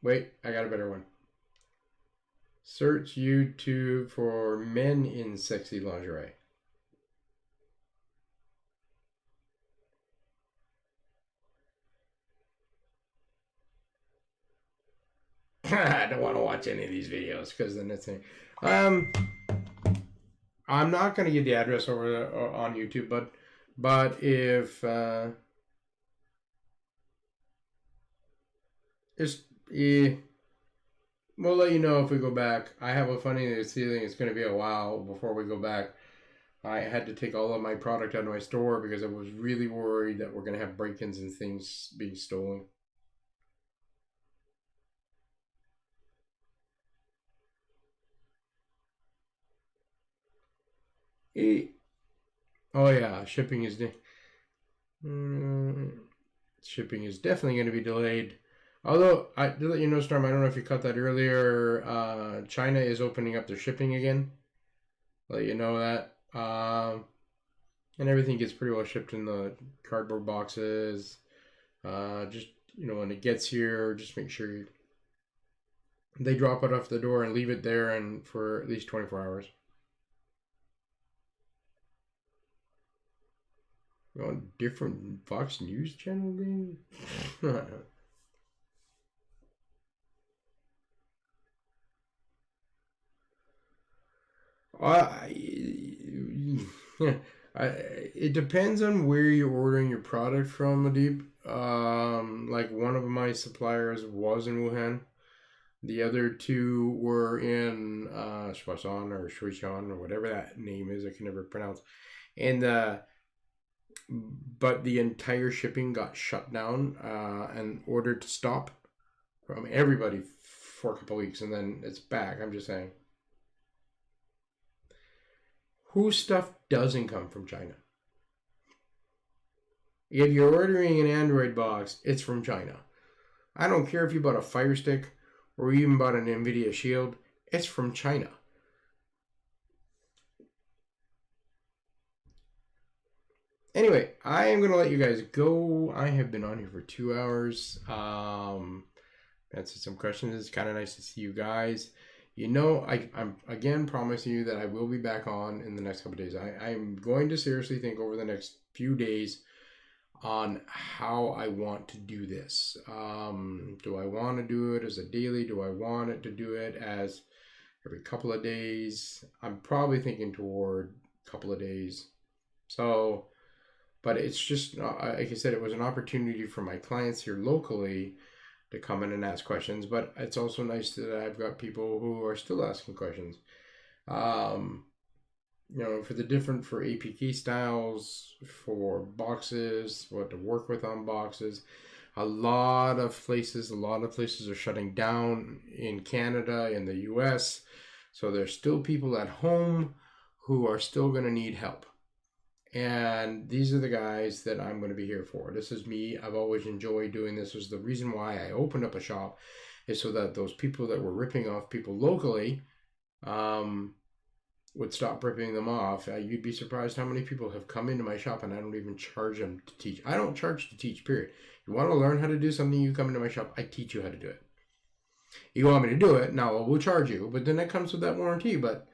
Wait, I got a better one. Search YouTube for men in sexy lingerie. I don't want to watch any of these videos because then it's I'm not going to give the address over on YouTube, but if it's we'll let you know if we go back. I have a funny feeling it's going to be a while before we go back. I had to take all of my product out of my store because I was really worried that we're going to have break-ins and things being stolen. Oh yeah, shipping is shipping is definitely going to be delayed. Although I did let you know, Storm. I don't know if you caught that earlier. China is opening up their shipping again. Let you know that. And everything gets pretty well shipped in the cardboard boxes. Just when it gets here, just make sure they drop it off the door and leave it there and for at least 24 hours. On different Fox News channel thing. It depends on where you're ordering your product from, Adib. Like one of my suppliers was in Wuhan. The other two were in Shwasan or Shuishan or whatever that name is. I can never pronounce. And but the entire shipping got shut down and ordered to stop from everybody for a couple weeks, and then it's back. I'm just saying. Whose stuff doesn't come from China? If you're ordering an Android box, it's from China. I don't care if you bought a Fire Stick or even bought an NVIDIA Shield, it's from China. Anyway, I am going to let you guys go. I have been on here for 2 hours. Answered some questions. It's kind of nice to see you guys. I'm again promising you that I will be back on in the next couple of days. I'm going to seriously think over the next few days on how I want to do this. Do I want to do it as a daily? Do I want it to do it as every couple of days? I'm probably thinking toward a couple of days. So, but it's just, like I said, it was an opportunity for my clients here locally to come in and ask questions, but it's also nice that I've got people who are still asking questions. For APK styles, for boxes, what to work with on boxes. A lot of places are shutting down in Canada, in the US. So there's still people at home who are still going to need help. And these are the guys that I'm going to be here for. This is me. I've always enjoyed doing this. This was the reason why I opened up a shop, is so that those people that were ripping off people locally would stop ripping them off. You'd be surprised how many people have come into my shop and I don't even charge them to teach. I don't charge to teach, period. You want to learn how to do something, you come into my shop, I teach you how to do it. You want me to do it, now I will charge you, but then that comes with that warranty, but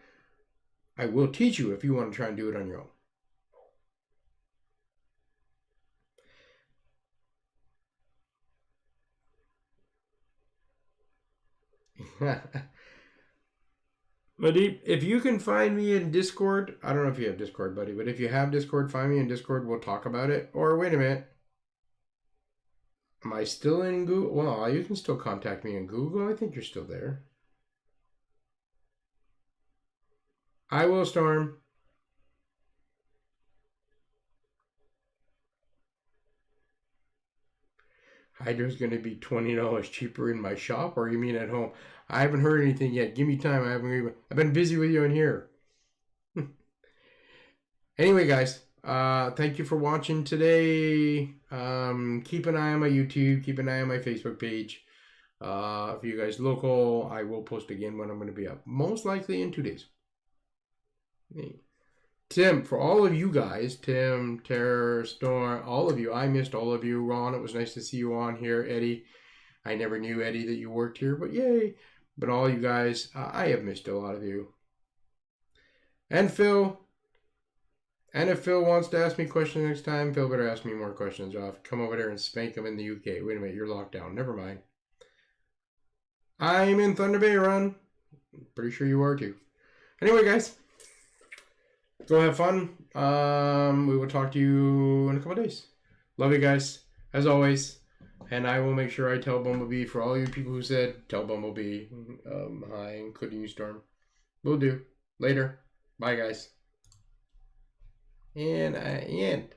I will teach you if you want to try and do it on your own. Madeep, if you can find me in Discord, I don't know if you have Discord, buddy, but if you have Discord, find me in Discord. We'll talk about it. Or wait a minute. Am I still in Google? Well, you can still contact me in Google. I think you're still there. I will, Storm. Hydra's going to be $20 cheaper in my shop, or you mean at home? I haven't heard anything yet. Give me time. I've been busy with you in here. Anyway, guys, thank you for watching today. Keep an eye on my YouTube. Keep an eye on my Facebook page. If you guys local, I will post again when I'm going to be up. Most likely in 2 days. Tim, for all of you guys, Tim, Tara, Storm, all of you, I missed all of you. Ron, it was nice to see you on here. Eddie, I never knew, Eddie, that you worked here, but yay. But all you guys, I have missed a lot of you. And Phil. And if Phil wants to ask me questions next time, Phil better ask me more questions. I'll have to come over there and spank him in the UK. Wait a minute, you're locked down. Never mind. I'm in Thunder Bay, Ron. Pretty sure you are too. Anyway, guys, go have fun. We will talk to you in a couple of days. Love you guys, as always. And I will make sure I tell Bumblebee, for all you people who said, tell Bumblebee hi, including you, Storm. Will do. Later. Bye, guys. And I end.